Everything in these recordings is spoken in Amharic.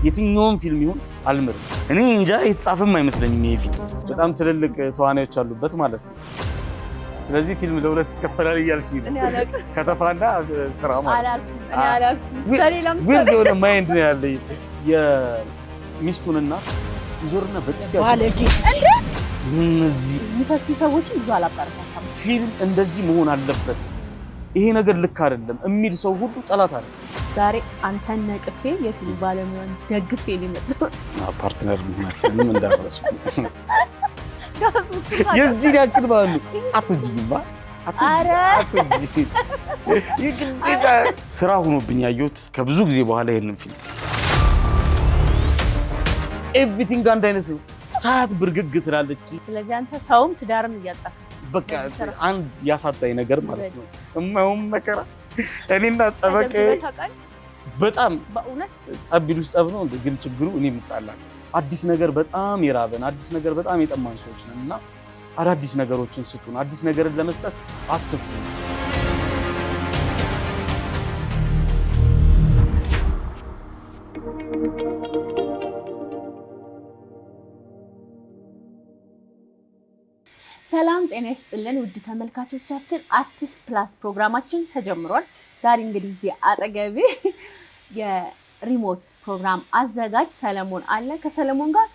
የትኛውም ፊልም ይሁን አልምርም። እኔ እንጃ የተጻፈም አይመስለኝም ይሄ ፊልም። በጣም ትልልቅ ተዋናዮች አሉበት ማለት ነው። ስለዚህ ፊልም ለሁለት ይከፈላል እያልሽ ከተፋና ስራ ማለት ነው። እኔ አላልኩም። ከሌላም ዊርድ የሆነ ማይንድ ነው ያለኝ። የሚስቱን እናት ይዞርና በጥፊ ባለጌ እነዚህ የሚፈቱ ሰዎችን ብዙ አላበረታታም። ፊልም እንደዚህ መሆን አለበት፣ ይሄ ነገር ልክ አይደለም የሚል ሰው ሁሉ ጠላት አለ። ዛሬ አንተን ነቅፌ የፊልም ባለሙያን ደግፌ ሊመጣው ፓርትነር መሆናችንም እንዳረሱ የዚህ ያክል ባሉ አትጂኝባ ይግዴታ ስራ ሆኖብኝ ያየሁት ከብዙ ጊዜ በኋላ ይሄንን ፊልም ኤቭሪቲንግ አንድ አይነት ነው። ሰዓት ብርግግ ትላለች። ስለዚህ አንተ ሰውም ትዳርም እያጣህ በቃ አንድ ያሳጣኝ ነገር ማለት ነው። እማውም መከራ እኔና ጠበቄ በጣም በእውነት ጸብ ቢሉስ ጸብ ነው እንዴ? ግን ችግሩ እኔ የምጣላል አዲስ ነገር በጣም የራበን አዲስ ነገር በጣም የጠማን ሰዎች ነን እና አዳዲስ ነገሮችን ስጡን። አዲስ ነገርን ለመስጠት አትፍሩ። ሰላም ጤና ይስጥልን ውድ ተመልካቾቻችን፣ አርቲስት ፕላስ ፕሮግራማችን ተጀምሯል። ዛሬ እንግዲህ እዚህ አጠገቤ የሪሞት ፕሮግራም አዘጋጅ ሰለሞን አለ። ከሰለሞን ጋር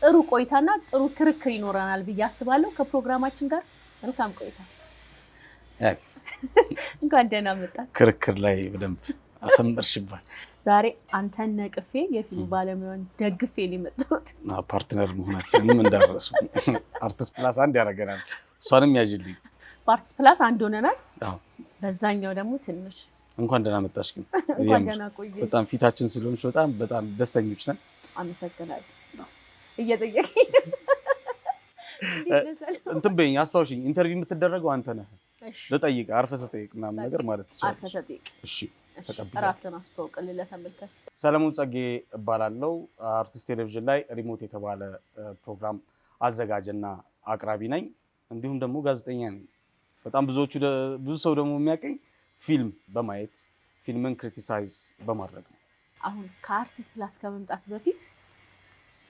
ጥሩ ቆይታና ጥሩ ክርክር ይኖረናል ብዬ አስባለሁ። ከፕሮግራማችን ጋር መልካም ቆይታ። እንኳን ደህና መጣ። ክርክር ላይ በደንብ አሰመርሽባት። ዛሬ አንተን ነቅፌ የፊልም ባለሙያን ደግፌ ሊመጣሁት ፓርትነር መሆናችንም እንዳረሱ አርቲስት ፕላስ አንድ ያደርገናል። እሷንም ያጅልኝ። በአርቲስት ፕላስ አንድ ሆነናል። በዛኛው ደግሞ ትንሽ እንኳን ደህና መጣሽ። ግን እንኳን ደህና ቆይ። በጣም ፊታችን ስለሆንሽ በጣም ደስተኞች ነን። አመሰግናለሁ። እየጠየቀኝ እንትን በይኝ፣ አስታውሽኝ። ኢንተርቪው የምትደረገው አንተ ነህ። ልጠይቅ፣ አርፈህ ተጠይቅ ምናምን ነገር ማለት ትችላለህ። አርፈህ ተጠይቅ። እሺ፣ ራስን አስተዋውቅልኝ ለተመልካች። ሰለሞን ጸጌ እባላለሁ። አርቲስት ቴሌቪዥን ላይ ሪሞት የተባለ ፕሮግራም አዘጋጅና አቅራቢ ነኝ። እንዲሁም ደግሞ ጋዜጠኛ ነኝ። በጣም ብዙ ሰው ደግሞ የሚያውቀኝ ፊልም በማየት ፊልምን ክሪቲሳይዝ በማድረግ ነው። አሁን ከአርቲስት ፕላስ ከመምጣት በፊት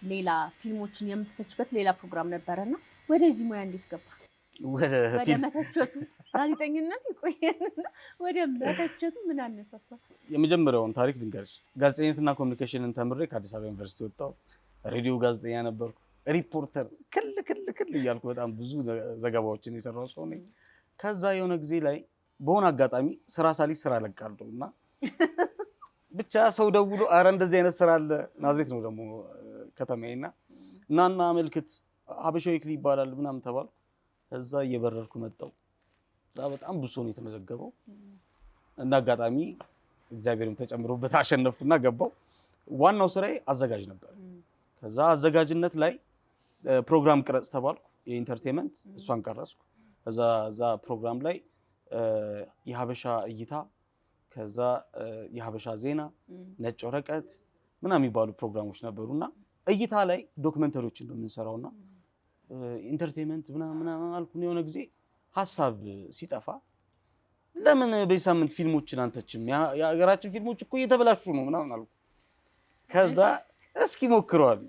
ሌላ ፊልሞችን የምትተችበት ሌላ ፕሮግራም ነበረና ወደዚህ ሙያ እንዴት ገባ? ወደ መተቸቱ ጋዜጠኝነት ይቆየንና ወደ መተቸቱ ምን አነሳሳ? የመጀመሪያውን ታሪክ ልንገርሽ። ጋዜጠኝነትና ኮሚኒኬሽንን ተምሬ ከአዲስ አበባ ዩኒቨርሲቲ ወጣሁ። ሬዲዮ ጋዜጠኛ ነበርኩ። ሪፖርተር ክል እያልኩ በጣም ብዙ ዘገባዎችን የሰራው ሰው ነኝ። ከዛ የሆነ ጊዜ ላይ በሆነ አጋጣሚ ስራ ሳሊስ ስራ ለቃለሁ እና ብቻ ሰው ደውሎ አረ እንደዚህ አይነት ስራ አለ፣ ናዝሬት ነው ደግሞ ከተማዬና እናና አመልክት ሀበሻ ዊክሊ ይባላል ምናምን ተባልኩ። ከዛ እየበረርኩ መጣሁ። እዛ በጣም ብዙ ነው የተመዘገበው እና አጋጣሚ እግዚአብሔርም ተጨምሮበት አሸነፍኩና ገባሁ። ዋናው ስራዬ አዘጋጅ ነበር። ከዛ አዘጋጅነት ላይ ፕሮግራም ቅረጽ ተባልኩ፣ የኢንተርቴይንመንት እሷን ቀረጽኩ። ከዛ ፕሮግራም ላይ የሀበሻ እይታ፣ ከዛ የሀበሻ ዜና፣ ነጭ ወረቀት ምናምን የሚባሉ ፕሮግራሞች ነበሩና እይታ ላይ ዶክመንተሪዎችን ነው የምንሰራውና ኢንተርቴይንመንት ምናምን አልኩ። የሆነ ጊዜ ሀሳብ ሲጠፋ ለምን በዚህ ሳምንት ፊልሞችን አንተችም? የሀገራችን ፊልሞች እኮ እየተበላሹ ነው ምናምን አልኩ። ከዛ እስኪ ሞክረዋል።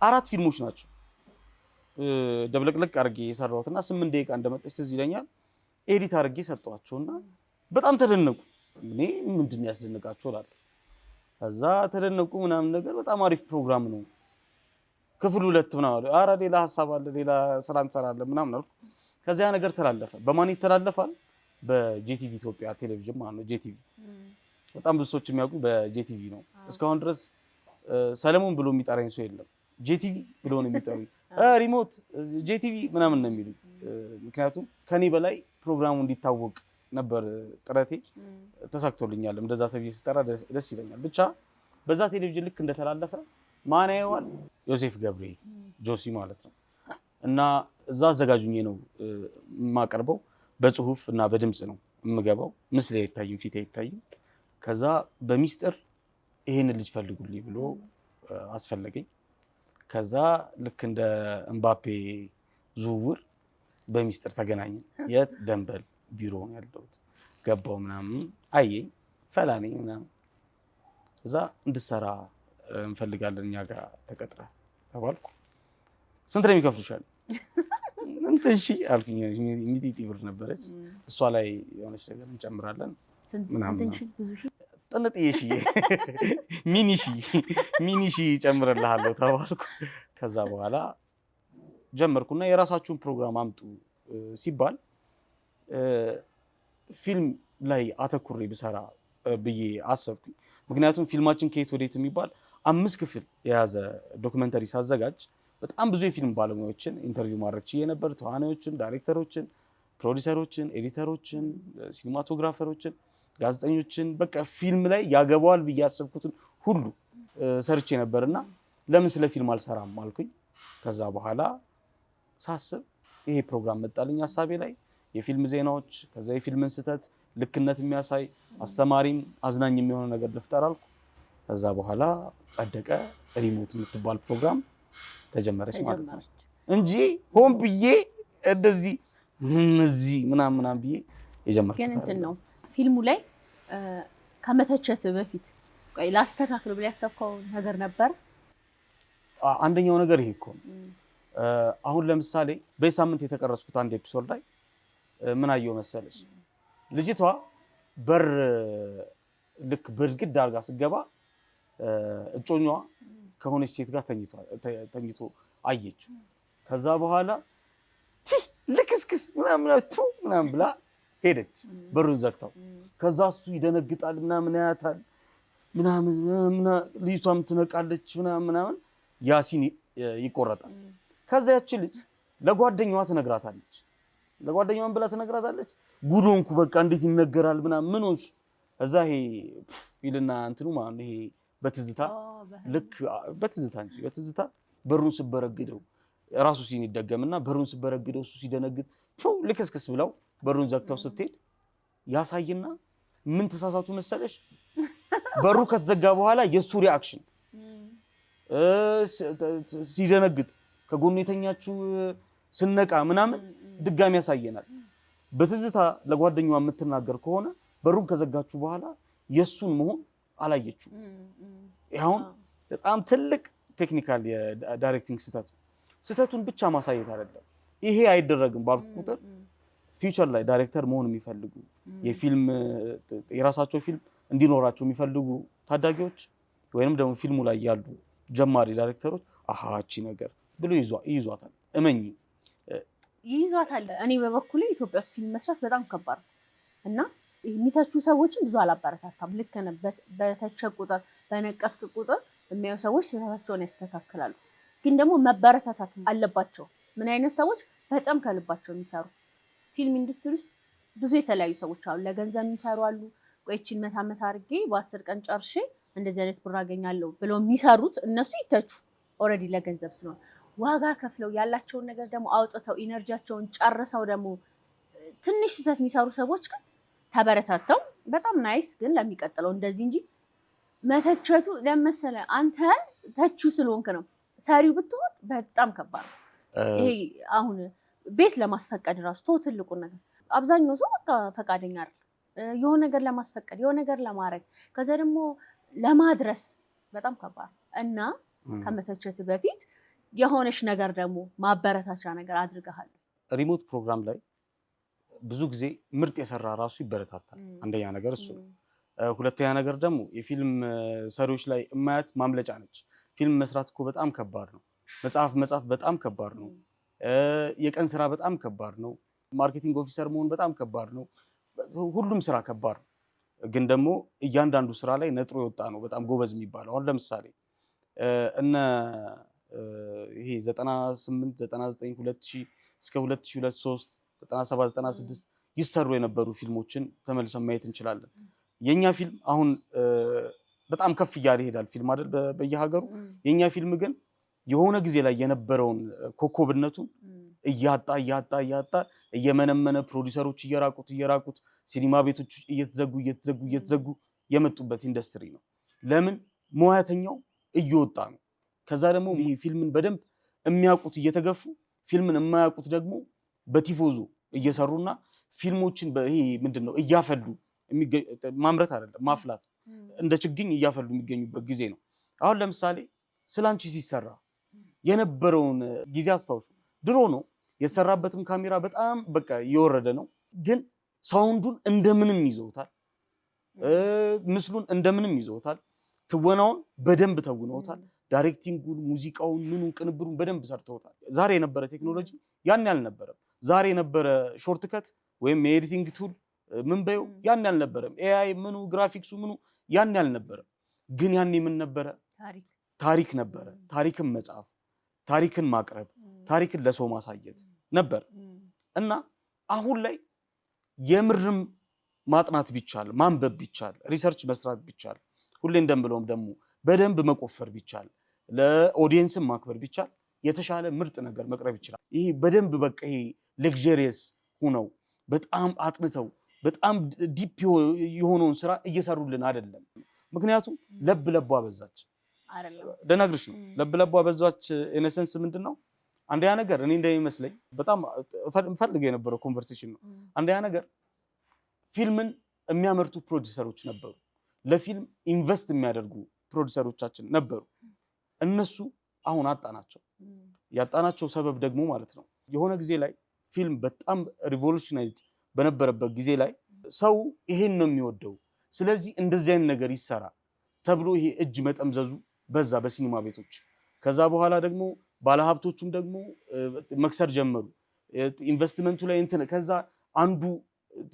4 ፊልሞች ናቸው ደብለቅለቅ አድርጌ የሰራሁትና 8 ደቂቃ እንደመጣች ትዝ ይለኛል። ኤዲት አድርጌ ሰጠኋቸውና በጣም ተደነቁ። እኔ ምንድን ነው ያስደነቃቸው እላለሁ። ከዛ ተደነቁ ምናምን ነገር በጣም አሪፍ ፕሮግራም ነው፣ ክፍል 2 ምናምን አለ። ኧረ ሌላ ሀሳብ አለ፣ ሌላ ስራ እንሰራለን ምናምን አልኩ። ከዚያ ነገር ተላለፈ። በማን ይተላለፋል? በጄቲቪ ኢትዮጵያ ቴሌቪዥን ማለት ነው። ጄቲቪ በጣም ብዙ ሰዎች የሚያውቁ በጄቲቪ ነው። እስካሁን ድረስ ሰለሞን ብሎ የሚጠራኝ ሰው የለም። ጄቲቪ ብሎ ነው የሚጠሩኝ። ሪሞት ጄቲቪ ምናምን ነው የሚሉኝ። ምክንያቱም ከኔ በላይ ፕሮግራሙ እንዲታወቅ ነበር ጥረቴ። ተሳክቶልኛል። እንደዛ ተብዬ ስጠራ ደስ ይለኛል። ብቻ በዛ ቴሌቪዥን ልክ እንደተላለፈ ማን ያየዋል? ዮሴፍ ገብሬ ጆሲ ማለት ነው። እና እዛ አዘጋጁኝ ነው የማቀርበው። በጽሁፍ እና በድምጽ ነው የምገባው። ምስል አይታይም፣ ፊት አይታይም። ከዛ በሚስጥር ይሄን ልጅ ፈልጉልኝ ብሎ አስፈለገኝ። ከዛ ልክ እንደ እምባፔ ዝውውር በሚስጥር ተገናኘን። የት? ደንበል ቢሮ ነው ያለሁት። ገባው ምናምን አየኝ፣ ፈላኔ ምናምን። ከዛ እንድሰራ እንፈልጋለን እኛ ጋር ተቀጥረ ተባልኩ። ስንት ነው የሚከፍሉሻል? እንትን ሺህ አልኩኝ። ሚጢጢ ብር ነበረች እሷ ላይ የሆነች ነገር እንጨምራለን ምናምን ጥንጥዬ ሺህ ሚኒ ሺህ ጨምርልሃለሁ ተባልኩ። ከዛ በኋላ ጀመርኩና የራሳችሁን ፕሮግራም አምጡ ሲባል ፊልም ላይ አተኩሬ ብሰራ ብዬ አሰብኩኝ። ምክንያቱም ፊልማችን ከየት ወዴት የሚባል 5 ክፍል የያዘ ዶክመንተሪ ሳዘጋጅ በጣም ብዙ የፊልም ባለሙያዎችን ኢንተርቪው ማድረግ ችዬ ነበር። ተዋናዮችን፣ ዳይሬክተሮችን፣ ፕሮዲሰሮችን፣ ኤዲተሮችን፣ ሲኒማቶግራፈሮችን፣ ጋዜጠኞችን በቃ ፊልም ላይ ያገባዋል ብዬ ያሰብኩትን ሁሉ ሰርቼ ነበርና ለምን ስለ ፊልም አልሰራም አልኩኝ። ከዛ በኋላ ሳስብ ይሄ ፕሮግራም መጣልኝ ሀሳቤ ላይ የፊልም ዜናዎች፣ ከዛ የፊልምን ስህተት ልክነት የሚያሳይ አስተማሪም አዝናኝ የሚሆነ ነገር ልፍጠር አልኩ። ከዛ በኋላ ጸደቀ። ሪሞት የምትባል ፕሮግራም ተጀመረች ማለት ነው እንጂ ሆን ብዬ እንደዚህ እዚህ ምናምን ብዬ የጀመርኩት ግን እንትን ነው። ፊልሙ ላይ ከመተቸት በፊት ቆይ ላስተካክል ብለህ ያሰብከው ነገር ነበር? አንደኛው ነገር ይሄ እኮ አሁን ለምሳሌ በሳምንት የተቀረጽኩት አንድ ኤፒሶድ ላይ ምን አየው መሰለሽ፣ ልጅቷ በር ልክ ብርግድ አድርጋ ስገባ እጮኛዋ ከሆነች ሴት ጋር ተኝቶ አየችው። ከዛ በኋላ ልክስክስ ምናምን ብላ ሄደች በሩን ዘግታው። ከዛ እሱ ይደነግጣል ምናምን ያያታል ምናምን ልጅቷም ትነቃለች ምናምን ያሲን ይቆረጣል። ከዛ ያቺ ልጅ ለጓደኛዋ ትነግራታለች። ለጓደኛዋን ብላ ትነግራታለች። ጉዶንኩ በቃ እንዴት ይነገራል ምናምን ምን ሆንሽ? እዛ ይሄ ይልና እንትኑ ማለት ይሄ በትዝታ ልክ በትዝታ በሩን ስበረግደው ራሱ ሲን ይደገምና በሩን ስበረግደው እሱ ሲደነግጥ ልክስክስ ብለው በሩን ዘግተው ስትሄድ ያሳይና ምን ተሳሳቱ መሰለሽ? በሩ ከተዘጋ በኋላ የሱ ሪአክሽን ሲደነግጥ ከጎኑ የተኛችው ስነቃ ምናምን ድጋሚ ያሳየናል። በትዝታ ለጓደኛዋ የምትናገር ከሆነ በሩን ከዘጋችሁ በኋላ የሱን መሆን አላየችው። ይሁን በጣም ትልቅ ቴክኒካል የዳይሬክቲንግ ስህተቱን ብቻ ማሳየት አይደለም። ይሄ አይደረግም ባልኩ ቁጥር ፊውቸር ላይ ዳይሬክተር መሆን የሚፈልጉ የፊልም የራሳቸው ፊልም እንዲኖራቸው የሚፈልጉ ታዳጊዎች ወይንም ደግሞ ፊልሙ ላይ ያሉ ጀማሪ ዳይሬክተሮች አሃቺ ነገር ብሎ ይዟታል። እመኚ ይዟታል። እኔ በበኩሌ ኢትዮጵያ ውስጥ ፊልም መስራት በጣም ከባድ ነው እና የሚተቹ ሰዎችን ብዙ አላበረታታም። ልክ ነህ። በተቸ ቁጥር በነቀፍክ ቁጥር የሚያዩ ሰዎች ስህተታቸውን ያስተካክላሉ። ግን ደግሞ መበረታታት አለባቸው። ምን አይነት ሰዎች? በጣም ከልባቸው የሚሰሩ ፊልም ኢንዱስትሪ ውስጥ ብዙ የተለያዩ ሰዎች አሉ። ለገንዘብ የሚሰሩ አሉ። ቆይቺን መታ አድርጌ በ10 ቀን ጨርሼ እንደዚህ አይነት ብር አገኛለሁ ብለው የሚሰሩት እነሱ ይተቹ ኦልሬዲ ለገንዘብ ስለሆነ፣ ዋጋ ከፍለው ያላቸውን ነገር ደግሞ አውጥተው ኢነርጂያቸውን ጨርሰው ደግሞ ትንሽ ስህተት የሚሰሩ ሰዎች ግን ተበረታተው በጣም ናይስ፣ ግን ለሚቀጥለው እንደዚህ እንጂ መተቸቱ ለመሰለ አንተ ተቹ ስለሆንክ ነው። ሰሪው ብትሆን በጣም ከባድ ነው። ይሄ አሁን ቤት ለማስፈቀድ ራሱ ትልቁ ነገር አብዛኛው ሰው በቃ ፈቃደኛ አይደል የሆነ ነገር ለማስፈቀድ የሆነ ነገር ለማድረግ ከዛ ደግሞ ለማድረስ በጣም ከባድ እና ከመተቸት በፊት የሆነሽ ነገር ደግሞ ማበረታቻ ነገር አድርገሃል። ሪሞት ፕሮግራም ላይ ብዙ ጊዜ ምርጥ የሰራ ራሱ ይበረታታል። አንደኛ ነገር እሱ ነው። ሁለተኛ ነገር ደግሞ የፊልም ሰሪዎች ላይ የማያት ማምለጫ ነች። ፊልም መስራት እኮ በጣም ከባድ ነው። መጽሐፍ በጣም ከባድ ነው። የቀን ስራ በጣም ከባድ ነው። ማርኬቲንግ ኦፊሰር መሆን በጣም ከባድ ነው። ሁሉም ስራ ከባድ ነው። ግን ደግሞ እያንዳንዱ ስራ ላይ ነጥሮ የወጣ ነው በጣም ጎበዝ የሚባለው። አሁን ለምሳሌ እነ ይሄ 98 99 2000 እስከ 2002 3 97 96 ይሰሩ የነበሩ ፊልሞችን ተመልሰን ማየት እንችላለን። የኛ ፊልም አሁን በጣም ከፍ እያለ ይሄዳል ፊልም አይደል በየሀገሩ። የኛ ፊልም ግን የሆነ ጊዜ ላይ የነበረውን ኮከብነቱን እያጣ እየመነመነ ፕሮዲሰሮች እየራቁት ሲኒማ ቤቶች እየተዘጉ የመጡበት ኢንዱስትሪ ነው። ለምን? ሙያተኛው እየወጣ ነው። ከዛ ደግሞ ይሄ ፊልምን በደንብ የሚያውቁት እየተገፉ ፊልምን የማያውቁት ደግሞ በቲፎዞ እየሰሩና ፊልሞችን ይሄ ምንድነው እያፈሉ ማምረት አይደለም ማፍላት እንደ ችግኝ እያፈሉ የሚገኙበት ጊዜ ነው። አሁን ለምሳሌ ስላንቺ ሲሰራ የነበረውን ጊዜ አስታውሱ። ድሮ ነው የተሰራበትም ካሜራ በጣም በቃ እየወረደ ነው፣ ግን ሳውንዱን እንደምንም ይዘውታል፣ ምስሉን እንደምንም ይዘውታል፣ ትወናውን በደንብ ተውነውታል፣ ዳይሬክቲንጉን፣ ሙዚቃውን፣ ምኑን፣ ቅንብሩን በደንብ ሰርተውታል። ዛሬ የነበረ ቴክኖሎጂ ያን ያልነበረም። ዛሬ የነበረ ሾርትከት ወይም የኤዲቲንግ ቱል ምን በይው ያን ያልነበረም። ኤአይ ምኑ ግራፊክሱ ምኑ ያን ያልነበረም። ግን ያን ምን ነበረ? ታሪክ ነበረ። ታሪክን መጻፍ፣ ታሪክን ማቅረብ፣ ታሪክን ለሰው ማሳየት ነበር። እና አሁን ላይ የምርም ማጥናት ቢቻል፣ ማንበብ ቢቻል፣ ሪሰርች መስራት ቢቻል፣ ሁሌ እንደምለውም ደግሞ በደንብ መቆፈር ቢቻል፣ ለኦዲየንስን ማክበር ቢቻል የተሻለ ምርጥ ነገር መቅረብ ይችላል። ይሄ በደንብ በቃ ይሄ ሌክዠሪየስ ሆነው በጣም አጥንተው በጣም ዲፕ የሆነውን ስራ እየሰሩልን አይደለም። ምክንያቱም ለብ ለቧ በዛች ደናግርሽ ነው። ለብ ለቧ በዛች ኢነሰንስ ምንድነው? አንደኛ ነገር እኔ እንደሚመስለኝ በጣም ፈልገ የነበረው ኮንቨርሴሽን ነው። አንደኛ ነገር ፊልምን የሚያመርቱ ፕሮዲውሰሮች ነበሩ። ለፊልም ኢንቨስት የሚያደርጉ ፕሮዲውሰሮቻችን ነበሩ። እነሱ አሁን አጣናቸው። ያጣናቸው ሰበብ ደግሞ ማለት ነው የሆነ ጊዜ ላይ ፊልም በጣም ሪቮሉሽናይዝድ በነበረበት ጊዜ ላይ ሰው ይሄን ነው የሚወደው፣ ስለዚህ እንደዚህ አይነት ነገር ይሰራ ተብሎ ይሄ እጅ መጠምዘዙ በዛ በሲኒማ ቤቶች። ከዛ በኋላ ደግሞ ባለሀብቶቹም ደግሞ መክሰር ጀመሩ ኢንቨስትመንቱ ላይ እንትን። ከዛ አንዱ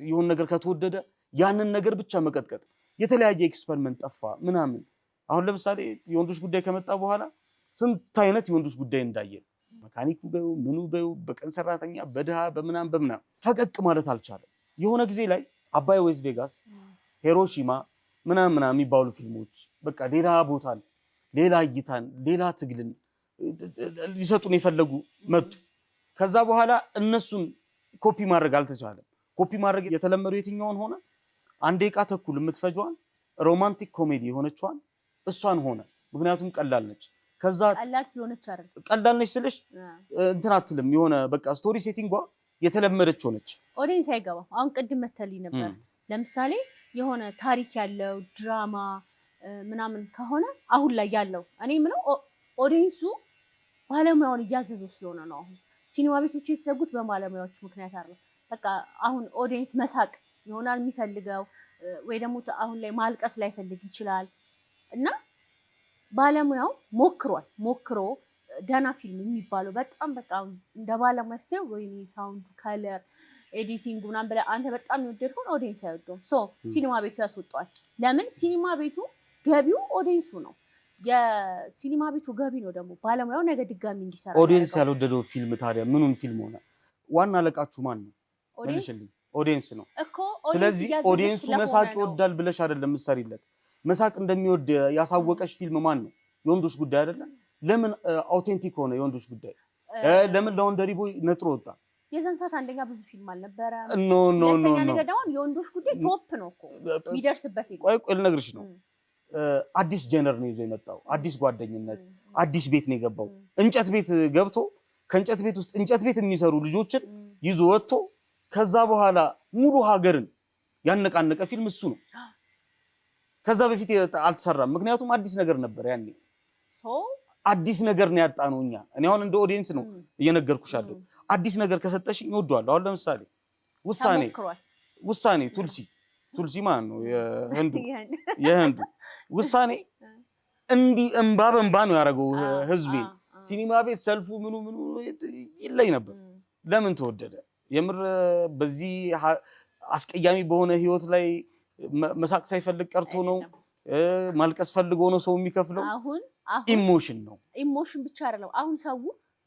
የሆነ ነገር ከተወደደ ያንን ነገር ብቻ መቀጥቀጥ፣ የተለያየ ኤክስፐሪመንት ጠፋ ምናምን። አሁን ለምሳሌ የወንዶች ጉዳይ ከመጣ በኋላ ስንት አይነት የወንዶች ጉዳይ እንዳየን፣ መካኒኩ በው ምኑ በው በቀን ሰራተኛ በድሃ በምናም ፈቀቅ ማለት አልቻለም። የሆነ ጊዜ ላይ አባይ ዌስት ቬጋስ፣ ሂሮሺማ ምናምን የሚባሉ ፊልሞች በቃ ሌላ ቦታን፣ ሌላ እይታን፣ ሌላ ትግልን ሊሰጡን የፈለጉ መጡ። ከዛ በኋላ እነሱን ኮፒ ማድረግ አልተቻለም። ኮፒ ማድረግ የተለመደው የትኛውን ሆነ? አንድ ደቂቃ ተኩል የምትፈጇን ሮማንቲክ ኮሜዲ የሆነችዋን እሷን ሆነ። ምክንያቱም ቀላል ነች። ከዛ ቀላል ስለሆነች አይደል? ቀላል ነች ስልሽ እንትን አትልም። የሆነ በቃ ስቶሪ ሴቲንጓ የተለመደች ሆነች። ኦዲየንስ አይገባም። አሁን ቅድም መተልኝ ነበር። ለምሳሌ የሆነ ታሪክ ያለው ድራማ ምናምን ከሆነ አሁን ላይ ያለው እኔ ምነው ኦዲየንሱ ባለሙያውን እያዘዘው ስለሆነ ነው። አሁን ሲኒማ ቤቶች የተዘጉት በባለሙያዎች ምክንያት አይደል? በቃ አሁን ኦዲየንስ መሳቅ ይሆናል የሚፈልገው፣ ወይ ደግሞ አሁን ላይ ማልቀስ ላይፈልግ ይችላል። እና ባለሙያው ሞክሮ ደህና ፊልም የሚባለው በጣም በቃ እንደ ባለሙያ ስትየው ወይ ሳውንድ፣ ከለር፣ ኤዲቲንግ ምናምን ብለህ አንተ በጣም የወደድከውን ኦዲየንስ አይወደውም። ሲኒማ ቤቱ ያስወጣዋል። ለምን? ሲኒማ ቤቱ ገቢው ኦዲየንሱ ነው። የሲኒማ ቤቱ ገቢ ነው ደግሞ ባለሙያው ነገ ድጋሚ እንዲሰራ። ኦዲየንስ ያልወደደው ፊልም ታዲያ ምኑን ፊልም ሆነ? ዋና አለቃችሁ ማን ነው? ኦዲየንስ ነው እኮ። ስለዚህ ኦዲየንሱ መሳቅ ይወዳል ብለሽ አይደለም የምትሰሪለት። መሳቅ እንደሚወድ ያሳወቀሽ ፊልም ማን ነው? የወንዶች ጉዳይ አይደለም? ለምን አውቴንቲክ ሆነ የወንዶች ጉዳይ? ለምን ላውንደሪ ቦይ ነጥሮ ወጣ? የዛን ሰዓት አንደኛ ብዙ ፊልም አልነበረ። ኖ ሁለተኛ ነገር ደግሞ የወንዶች ጉዳይ ቶፕ ነው እኮ የሚደርስበት። ቆይ ልነግርሽ ነው። አዲስ ጀነር ነው ይዞ የመጣው። አዲስ ጓደኝነት፣ አዲስ ቤት ነው የገባው። እንጨት ቤት ገብቶ ከእንጨት ቤት ውስጥ እንጨት ቤት የሚሰሩ ልጆችን ይዞ ወጥቶ ከዛ በኋላ ሙሉ ሀገርን ያነቃነቀ ፊልም እሱ ነው። ከዛ በፊት አልተሰራም። ምክንያቱም አዲስ ነገር ነበር ያኔ። አዲስ ነገር ነው ያጣነው እኛ። እኔ አሁን እንደ ኦዲየንስ ነው እየነገርኩሽ ያለው። አዲስ ነገር ከሰጠሽኝ እወደዋለሁ። አሁን ለምሳሌ ውሳኔ ቱልሲ ማለት ነው የህንዱ ውሳኔ እንዲህ እንባ በእንባ ነው ያደረገው ህዝቤን። ሲኒማ ቤት ሰልፉ ምኑ ይለይ ነበር። ለምን ተወደደ? የምር በዚህ አስቀያሚ በሆነ ህይወት ላይ መሳቅ ሳይፈልግ ቀርቶ ነው? ማልቀስ ፈልጎ ነው ሰው የሚከፍለው? አሁን ኢሞሽን ነው። ኢሞሽን ብቻ አይደለም። አሁን ሰው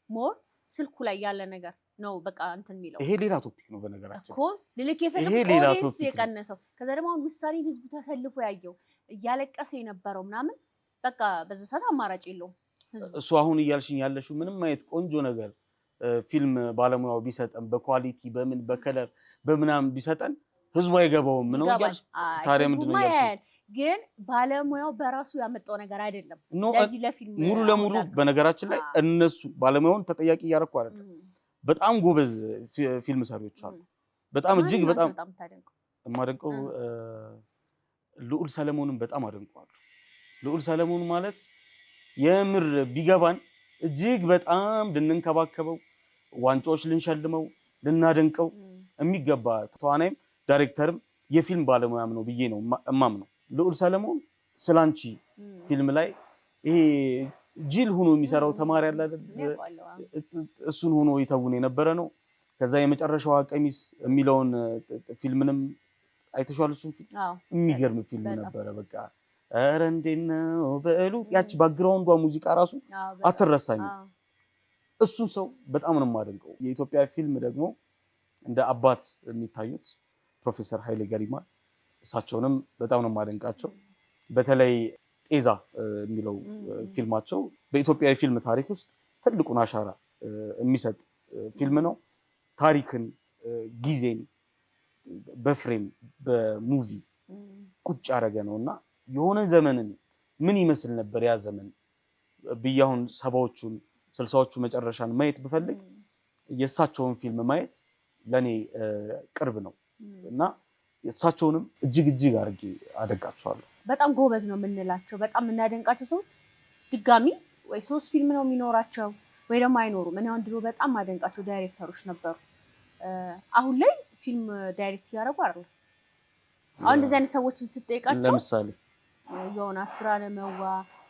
ሞር ስልኩ ላይ ያለ ነገር ነው በቃ እንትን የሚለው። ይሄ ሌላ ቶፒክ ነው በነገራችን እኮ ልልክ የፈለገው የቀነሰው። ከዛ ደግሞ አሁን ምሳሌ ህዝቡ ተሰልፎ ያየው እያለቀሰ የነበረው ምናምን በቃ በዛ ሰዓት አማራጭ የለውም እሱ። አሁን እያልሽኝ ያለሽው ምንም አይነት ቆንጆ ነገር ፊልም ባለሙያው ቢሰጠን በኳሊቲ በምን በከለር በምናምን ቢሰጠን ህዝቡ አይገባውም ነው እያልሽ። ታዲያ ምንድን ነው እያልሽ? ግን ባለሙያው በራሱ ያመጣው ነገር አይደለም ለዚህ ለፊልም ሙሉ ለሙሉ። በነገራችን ላይ እነሱ ባለሙያውን ተጠያቂ እያደረኩ አይደለም። በጣም ጎበዝ ፊልም ሰሪዎች አሉ። በጣም እጅግ በጣም የማደንቀው ልዑል ሰለሞንን በጣም አደንቀዋለሁ። ልዑል ሰለሞን ማለት የምር ቢገባን እጅግ በጣም ልንንከባከበው ዋንጫዎች ልንሸልመው ልናደንቀው የሚገባ ተዋናይም ዳይሬክተርም የፊልም ባለሙያም ነው ብዬ ነው እማምነው። ልዑል ሰለሞን ስላንቺ ፊልም ላይ ይሄ ጅል ሆኖ የሚሰራው ተማሪ አለ አይደል? እሱን ሆኖ ይተውን የነበረ ነው። ከዛ የመጨረሻዋ ቀሚስ የሚለውን ፊልምንም አይተሽዋል? እሱን ፊልም የሚገርም ፊልም ነበረ። በቃ ኧረ እንዴት ነው በእሉት ያቺ ባክግራውንዷ ሙዚቃ ራሱ አትረሳኝም። እሱን ሰው በጣም ነው የማደንቀው። የኢትዮጵያ ፊልም ደግሞ እንደ አባት የሚታዩት ፕሮፌሰር ኃይሌ ገሪማ እሳቸውንም በጣም ነው የማደንቃቸው። በተለይ ጤዛ የሚለው ፊልማቸው በኢትዮጵያ የፊልም ታሪክ ውስጥ ትልቁን አሻራ የሚሰጥ ፊልም ነው። ታሪክን፣ ጊዜን በፍሬም በሙቪ ቁጭ ያደረገ ነውና የሆነ ዘመንን ምን ይመስል ነበር ያ ዘመን ብዬ አሁን 70ዎቹን 60ዎቹ መጨረሻን ማየት ብፈልግ የእሳቸውን ፊልም ማየት ለኔ ቅርብ ነው እና እሳቸውንም እጅግ አድርጌ አደንቃቸዋለሁ። በጣም ጎበዝ ነው የምንላቸው በጣም የምናደንቃቸው ሰው ድጋሚ ወይ 3 ፊልም ነው የሚኖራቸው ወይ ደግሞ አይኖሩም። እኔ አሁን ድሮ በጣም ማደንቃቸው ዳይሬክተሮች ነበሩ። አሁን ላይ ፊልም ዳይሬክት ያደርጉ አይደል? አሁን እንደዚህ አይነት ሰዎችን ስትጠይቃቸው ለምሳሌ ዮናስ ብርሃነመዋ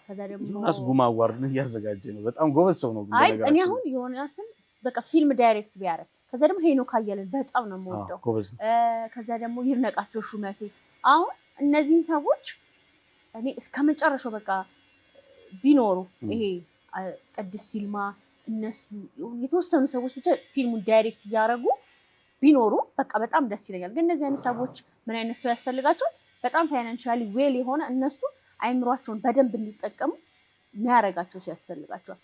ከዛ ደግሞ ዮናስ ጉማ አዋርድ እያዘጋጀ ነው። በጣም ጎበዝ ሰው ነው። አይ እኔ አሁን ዮናስን በቃ ፊልም ዳይሬክት ቢያደርግ ከዛ ደግሞ ሄኖክ አየለን በጣም ነው የምወደው። ከዛ ደግሞ ይርነቃቸው ሹመቴ አሁን እነዚህን ሰዎች እኔ እስከመጨረሻው በቃ ቢኖሩ ይሄ ቅድስት ይልማ እነሱ የተወሰኑ ሰዎች ብቻ ፊልሙን ዳይሬክት እያደረጉ ቢኖሩ በቃ በጣም ደስ ይለኛል። ግን እነዚህ አይነት ሰዎች ምን አይነት ሰው ያስፈልጋቸው? በጣም ፋይናንሻሊ ዌል የሆነ እነሱ አይምሯቸውን በደንብ እንዲጠቀሙ የሚያደርጋቸው ሰው ያስፈልጋቸዋል።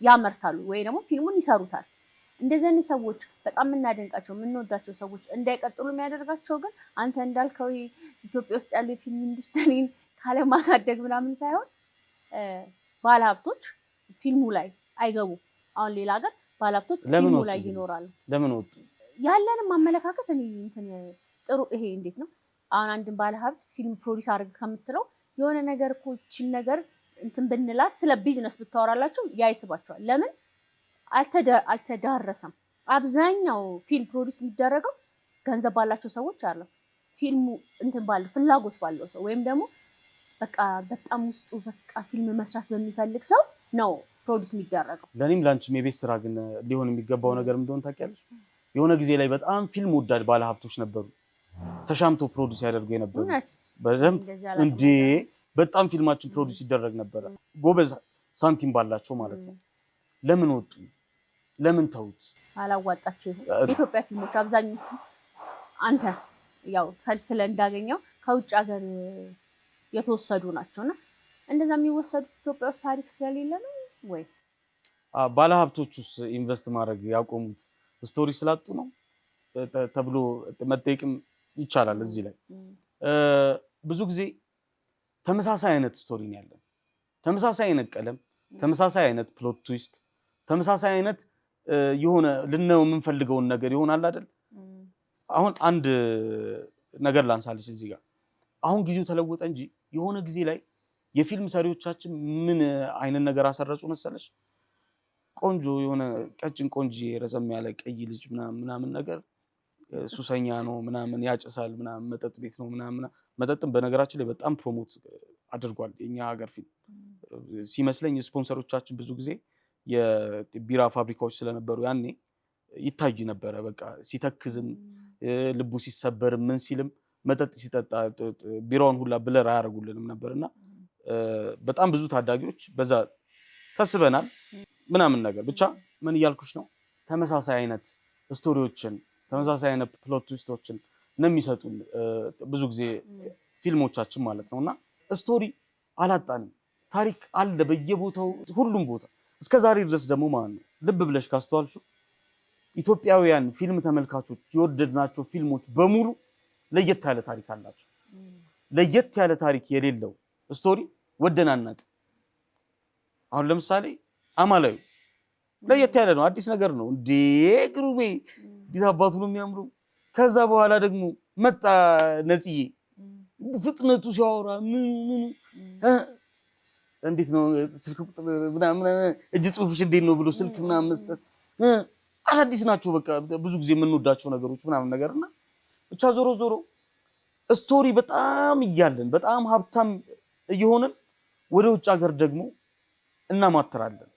ያመርታሉ ወይ ደግሞ ፊልሙን ይሰሩታል። እንደዚህ አይነት ሰዎች በጣም የምናደንቃቸው የምንወዳቸው ሰዎች እንዳይቀጥሉ የሚያደርጋቸው ግን አንተ እንዳልከው ኢትዮጵያ ውስጥ ያለው የፊልም ኢንዱስትሪን ካለማሳደግ ምናምን ሳይሆን ባለሀብቶች ፊልሙ ላይ አይገቡ። አሁን ሌላ ሀገር ባለሀብቶች ፊልሙ ላይ ይኖራሉ። ለምን ወጡ? ያለንም አመለካከት እኔ ጥሩ ይሄ እንዴት ነው አሁን አንድን ባለሀብት ፊልም ፕሮዲስ አድርግ ከምትለው የሆነ ነገር እኮ ይህችን ነገር እንትን ብንላት ስለ ቢዝነስ ብታወራላቸው ያይስባቸዋል። ለምን አልተዳረሰም። አብዛኛው ፊልም ፕሮዲስ የሚደረገው ገንዘብ ባላቸው ሰዎች አለ ፊልሙ እንትን ባለው ፍላጎት ባለው ሰው ወይም ደግሞ በቃ በጣም ውስጡ በቃ ፊልም መስራት በሚፈልግ ሰው ነው ፕሮዲስ የሚደረገው። ለኔም ላንቺም የቤት ስራ ግን ሊሆን የሚገባው ነገር እንደሆነ ታውቂያለሽ። የሆነ ጊዜ ላይ በጣም ፊልም ወዳድ ባለሀብቶች ነበሩ ተሻምቶ ፕሮዲስ ያደርጉ የነበሩ በደንብ እንዴ በጣም ፊልማችን ፕሮዲስ ይደረግ ነበረ። ጎበዝ ሳንቲም ባላቸው ማለት ነው። ለምን ወጡ? ለምን ተውት? አላዋጣቸው ይሁን። የኢትዮጵያ ፊልሞች አብዛኞቹ አንተ ያው ፈልፍለ እንዳገኘው ከውጭ ሀገር የተወሰዱ ናቸውና እንደዛ የሚወሰዱት ኢትዮጵያ ውስጥ ታሪክ ስለሌለ ነው ወይስ ባለሀብቶቹስ ኢንቨስት ማድረግ ያቆሙት ስቶሪ ስላጡ ነው ተብሎ መጠየቅም ይቻላል። እዚህ ላይ ብዙ ጊዜ ተመሳሳይ አይነት ስቶሪ ነው ያለን፣ ተመሳሳይ አይነት ቀለም፣ ተመሳሳይ አይነት ፕሎት ትዊስት፣ ተመሳሳይ አይነት የሆነ ልናየው የምንፈልገውን ነገር ይሆናል አይደል? አሁን አንድ ነገር ላንሳልሽ እዚህ ጋር አሁን ጊዜው ተለወጠ እንጂ የሆነ ጊዜ ላይ የፊልም ሰሪዎቻችን ምን አይነት ነገር አሰረጹ መሰለሽ? ቆንጆ የሆነ ቀጭን ቆንጆ ረዘም ያለ ቀይ ልጅ ምናምን ነገር ሱሰኛ ነው ምናምን ያጨሳል ምናምን መጠጥ ቤት ነው ምናምን። መጠጥም በነገራችን ላይ በጣም ፕሮሞት አድርጓል የኛ ሀገር ፊልም ሲመስለኝ። ስፖንሰሮቻችን ብዙ ጊዜ የቢራ ፋብሪካዎች ስለነበሩ ያኔ ይታይ ነበረ። በቃ ሲተክዝም ልቡ ሲሰበርም ምን ሲልም መጠጥ ሲጠጣ ቢራውን ሁላ ብለር አያደርጉልንም ነበርና በጣም ብዙ ታዳጊዎች በዛ ተስበናል ምናምን ነገር። ብቻ ምን እያልኩሽ ነው? ተመሳሳይ አይነት ስቶሪዎችን ተመሳሳይ አይነት ፕሎት ትዊስቶችን ነው የሚሰጡን ብዙ ጊዜ ፊልሞቻችን ማለት ነውና ስቶሪ አላጣንም። ታሪክ አለ በየቦታው ሁሉም ቦታ እስከ ዛሬ ድረስ ደግሞ ማለት ነው። ልብ ብለሽ ካስተዋልሽው ኢትዮጵያውያን ፊልም ተመልካቾች የወደድናቸው ፊልሞች በሙሉ ለየት ያለ ታሪክ አላቸው። ለየት ያለ ታሪክ የሌለው ስቶሪ ወደን አናውቅም። አሁን ለምሳሌ አማላዩ ለየት ያለ ነው፣ አዲስ ነገር ነው። እንዴ ግሩሜ እንዴት አባቱ ነው የሚያምረው። ከዛ በኋላ ደግሞ መጣ ነጽዬ ፍጥነቱ ሲያወራ ምን እንዴት ነው ስልክ ቁጥር ምናምን እጅ ጽሁፍሽ እንዴት ነው ብሎ ስልክ ምናምን መስጠት አዳዲስ ናቸው። በቃ ብዙ ጊዜ የምንወዳቸው ነገሮች ምናምን ነገርና ብቻ ዞሮ ዞሮ ስቶሪ በጣም እያለን በጣም ሀብታም እየሆንን ወደ ውጭ ሀገር ደግሞ እናማትራለን።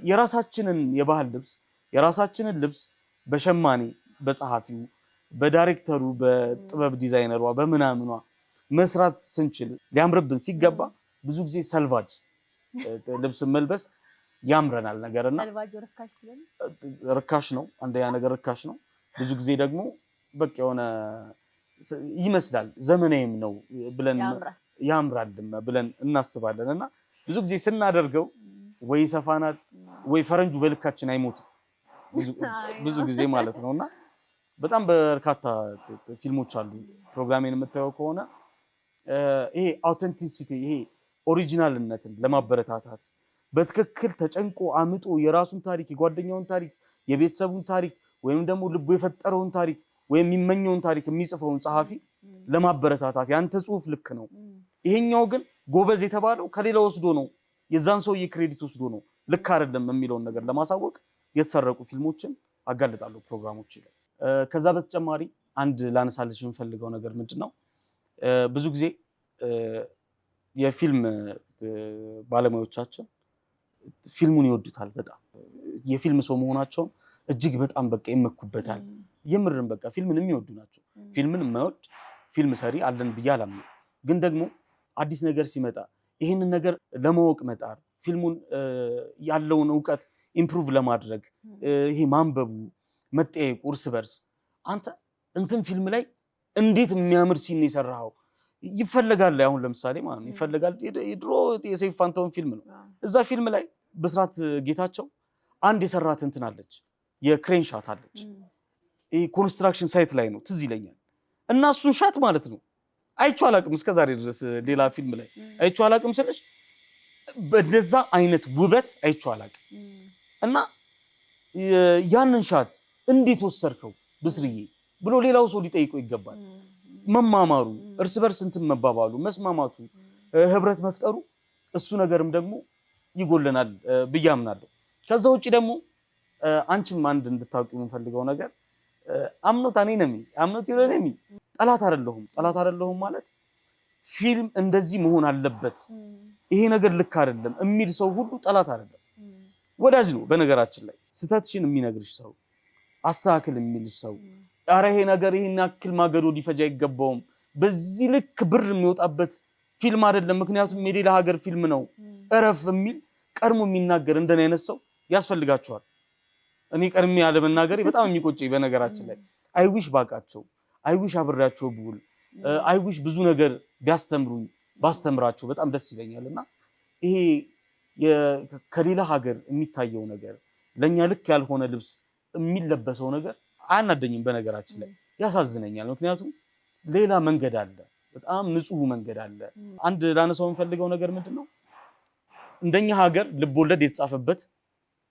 የራሳችንን የባህል ልብስ የራሳችንን ልብስ በሸማኔ በጸሐፊው በዳይሬክተሩ በጥበብ ዲዛይነሯ በምናምኗ መስራት ስንችል ሊያምርብን ሲገባ ብዙ ጊዜ ሰልቫጅ ልብስ መልበስ ያምረናል ነገርና ርካሽ ነው። አንደኛ ነገር ርካሽ ነው። ብዙ ጊዜ ደግሞ በቃ የሆነ ይመስላል ዘመናዊም ነው ብለን ያምራልም ብለን እናስባለን እና ብዙ ጊዜ ስናደርገው ወይ ሰፋናል ወይ ፈረንጁ በልካችን አይሞትም ብዙ ጊዜ ማለት ነውና በጣም በርካታ ፊልሞች አሉ። ፕሮግራሜን የምታየው ከሆነ ይሄ አውተንቲሲቲ ይሄ ኦሪጂናልነትን ለማበረታታት በትክክል ተጨንቆ አምጦ የራሱን ታሪክ የጓደኛውን ታሪክ የቤተሰቡን ታሪክ ወይም ደግሞ ልቡ የፈጠረውን ታሪክ ወይም የሚመኘውን ታሪክ የሚጽፈውን ጸሐፊ ለማበረታታት ያንተ ጽሁፍ ልክ ነው፣ ይሄኛው ግን ጎበዝ የተባለው ከሌላ ወስዶ ነው የዛን ሰውዬ ክሬዲት ወስዶ ነው ልክ አይደለም የሚለውን ነገር ለማሳወቅ የተሰረቁ ፊልሞችን አጋልጣለሁ ፕሮግራሞች ላይ። ከዛ በተጨማሪ አንድ ላነሳልሽ የምፈልገው ነገር ምንድነው ብዙ ጊዜ የፊልም ባለሙያዎቻችን ፊልሙን ይወዱታል በጣም የፊልም ሰው መሆናቸውን እጅግ በጣም በቃ ይመኩበታል። የምርም በቃ ፊልምን የሚወዱ ናቸው። ፊልምን የማይወድ ፊልም ሰሪ አለን ብዬ አላምንም። ግን ደግሞ አዲስ ነገር ሲመጣ ይህንን ነገር ለማወቅ መጣር ፊልሙን ያለውን እውቀት ኢምፕሩቭ ለማድረግ ይሄ ማንበቡ መጠየቁ እርስ በርስ አንተ እንትን ፊልም ላይ እንዴት የሚያምር ሲን የሰራኸው ይፈለጋል። አሁን ለምሳሌ ማለት ነው ይፈለጋል የድሮ የሰይፉ ፋንታሁን ፊልም ነው። እዛ ፊልም ላይ ብስራት ጌታቸው አንድ የሰራት እንትን አለች የክሬን ሻት አለች። ይሄ ኮንስትራክሽን ሳይት ላይ ነው ትዝ ይለኛል። እና እሱን ሻት ማለት ነው አይቼው አላውቅም እስከዛሬ ድረስ ሌላ ፊልም ላይ አይቼው አላውቅም ስልሽ በዛ አይነት ውበት አይቼው አላውቅም። እና ያንን ሻት እንዴት ወሰድከው ብስርዬ ብሎ ሌላው ሰው ሊጠይቀው ይገባል። መማማሩ እርስ በርስ እንትን መባባሉ መስማማቱ ህብረት መፍጠሩ እሱ ነገርም ደግሞ ይጎለናል ብዬ አምናለሁ። ከዛ ውጪ ደግሞ አንቺም አንድ እንድታውቂው የምፈልገው ነገር አምኖት አኔነሚ አምኖት ይለኔሚ ጠላት አይደለሁም ማለት ፊልም እንደዚህ መሆን አለበት ይሄ ነገር ልክ አይደለም የሚል ሰው ሁሉ ጠላት አይደለም፣ ወዳጅ ነው። በነገራችን ላይ ስተትሽን የሚነግርሽ ሰው አስተካክል የሚልሽ ሰው ኧረ ይሄ ነገር ይሄን ያክል ማገዶ ሊፈጃ አይገባውም በዚህ ልክ ብር የሚወጣበት ፊልም አይደለም ምክንያቱም የሌላ ሀገር ፊልም ነው እረፍ የሚል ቀድሞ የሚናገር እንደኔ አይነት ሰው ያስፈልጋቸዋል። እኔ ቀድሜ ያለ መናገሬ በጣም የሚቆጨኝ በነገራችን ላይ አይዊሽ ባቃቸው አይዊሽ አብሬያቸው ብውል አይዊሽ ብዙ ነገር ቢያስተምሩኝ ባስተምራቸው በጣም ደስ ይለኛልና ይሄ ከሌላ ሀገር የሚታየው ነገር ለኛ ልክ ያልሆነ ልብስ የሚለበሰው ነገር አያናደኝም። በነገራችን ላይ ያሳዝነኛል። ምክንያቱም ሌላ መንገድ አለ፣ በጣም ንጹህ መንገድ አለ። አንድ ላነሳው የምፈልገው ነገር ምንድነው እንደኛ ሀገር ልቦለድ የተጻፈበት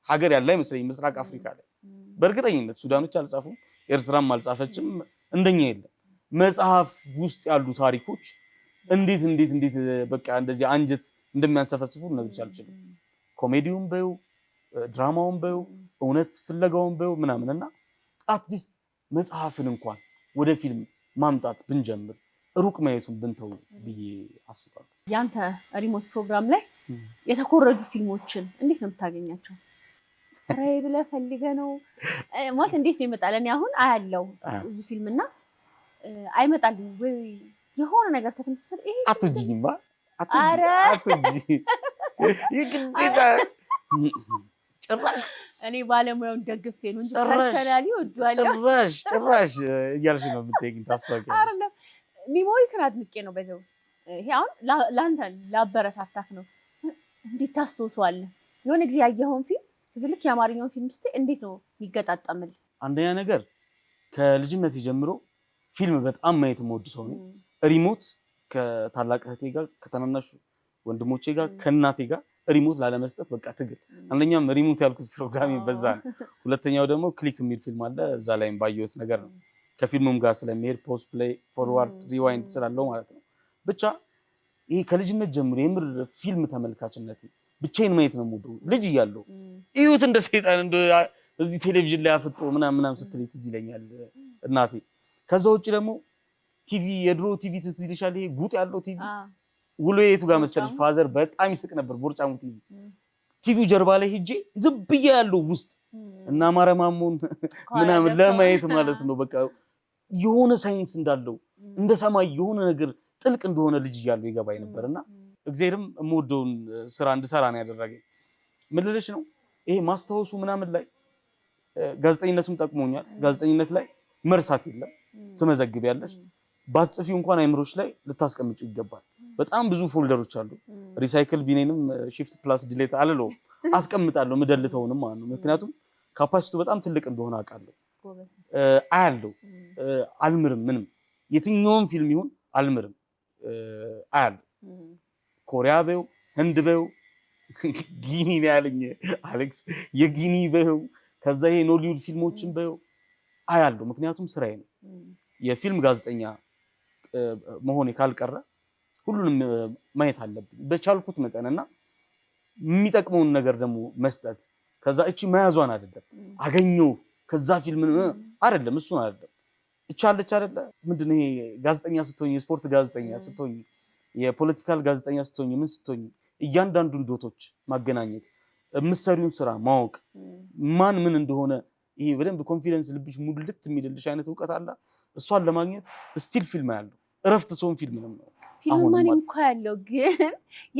ሀገር ያለ አይመስለኝም ምስራቅ አፍሪካ ላይ። በእርግጠኝነት ሱዳኖች አልጻፉም፣ ኤርትራም አልጻፈችም፣ እንደኛ የለም። መጽሐፍ ውስጥ ያሉ ታሪኮች እንዴት በቃ እንደዚህ አንጀት እንደሚያንሰፈስፉ ልነግርሽ አልችልም። ኮሜዲውን በይው ድራማውን በይው እውነት ፍለጋውን በይው ምናምንና አትሊስት መጽሐፍን እንኳን ወደ ፊልም ማምጣት ብንጀምር ሩቅ ማየቱን ብንተው ብዬ አስባለሁ። ያንተ ሪሞት ፕሮግራም ላይ የተኮረጁ ፊልሞችን እንዴት ነው የምታገኛቸው? ስራዬ ብለህ ፈልገህ ነው ማለት እንዴት ነው ይመጣል? እኔ አሁን አያለው ብዙ ፊልምና አይመጣልኝ ወይ የሆነ ነገር ከተምትሰር ይሄ አትጂኝማ አትጂ ይግዴታ ጭራሽ እኔ ባለሙያውን ደግፌ ነው እንጂ ፐርሰናሊ ወዷለሁ ጭራሽ እያልሽ ነው የምትይኝ ታስታውቂያለሽ። አይደለም ሚሞሪ አድንቄ ነው በዘው ይሄ አሁን ላንተ ላበረታታክ ነው። እንዴት ታስተውሰዋለህ? የሆነ ጊዜ ያየኸውን ፊልም ዝልክ የአማርኛውን ፊልም ስትይ እንዴት ነው የሚገጣጠምል? አንደኛ ነገር ከልጅነት ጀምሮ ፊልም በጣም ማየት የምወድ ሰው ነው። ሪሞት ከታላቅ እህቴ ጋር ከተናናሽ ወንድሞቼ ጋር ከእናቴ ጋር ሪሞት ላለመስጠት በቃ ትግል። አንደኛም ሪሞት ያልኩት ፕሮግራም በዛ ነው። ሁለተኛው ደግሞ ክሊክ የሚል ፊልም አለ እዛ ላይም ባየሁት ነገር ነው። ከፊልሙም ጋር ስለሚሄድ ፖስት ፕሌይ ፎርዋርድ ሪዋይንድ ስላለው ማለት ነው። ብቻ ይሄ ከልጅነት ጀምሮ የምር ፊልም ተመልካችነት ብቻዬን ማየት ነው የምወደው። ልጅ እያለሁ እዩት እንደ ሰይጣን እንደ እዚህ ቴሌቪዥን ላይ አፍጦ ምናምን ስትል ትዝ ይለኛል እናቴ። ከዛ ውጪ ደግሞ ቲቪ የድሮ ቲቪ ትዝ ይልሻል? ይሄ ጉጥ ያለው ቲቪ ውሎ የቱ ጋር መሰለሽ? ፋዘር በጣም ይስቅ ነበር። ቦርጫሙ ቲቪው ጀርባ ላይ ሄጄ ዝም ብዬ ያለው ውስጥ እና ማረማሞን ምናምን ለማየት ማለት ነው። በቃ የሆነ ሳይንስ እንዳለው እንደ ሰማይ የሆነ ነገር ጥልቅ እንደሆነ ልጅ እያለሁ ይገባኝ ነበርና እግዚአብሔርም የምወደውን ስራ እንድሰራ ነው ያደረገኝ። ምን ልልሽ ነው ይሄ ማስታወሱ ምናምን ላይ ጋዜጠኝነቱም ጠቅሞኛል። ጋዜጠኝነት ላይ መርሳት የለም፣ ትመዘግቢያለሽ። ባትጽፊው እንኳን አይምሮች ላይ ልታስቀምጪው ይገባል። በጣም ብዙ ፎልደሮች አሉ። ሪሳይክል ቢኔንም ሺፍት ፕላስ ዲሌት አልለውም፣ አስቀምጣለሁ ምደልተውንም ማለት ነው። ምክንያቱም ካፓሲቲው በጣም ትልቅ እንደሆነ አውቃለሁ። አያለው፣ አልምርም። ምንም የትኛውም ፊልም ይሁን አልምርም፣ አያለው። ኮሪያ በው ህንድ በው ጊኒ ነው ያለኝ አሌክስ፣ የጊኒ በው ከዛ ይሄ ኖሊውድ ፊልሞችን በው አያለው። ምክንያቱም ስራዬ ነው። የፊልም ጋዜጠኛ መሆኔ ካልቀረ ሁሉንም ማየት አለብኝ በቻልኩት መጠንና የሚጠቅመውን ነገር ደግሞ መስጠት። ከዛ እቺ መያዟን አይደለም አገኘው ከዛ ፊልም አይደለም እሱን አይደለም እቻለች አይደለ ምንድነው ይሄ ጋዜጠኛ ስትሆኝ፣ የስፖርት ጋዜጠኛ ስትሆኝ፣ የፖለቲካል ጋዜጠኛ ስትሆኝ፣ ምን ስትሆኝ እያንዳንዱን ዶቶች ማገናኘት፣ የምትሰሪውን ስራ ማወቅ፣ ማን ምን እንደሆነ ይሄ በደንብ ኮንፊደንስ ልብሽ ሙልት የሚልልሽ አይነት እውቀት አለ። እሷን ለማግኘት ስቲል ፊልም ያለው እረፍት ሰውን ፊልም ነው። ፊልም ማንም እኮ ያለው ግን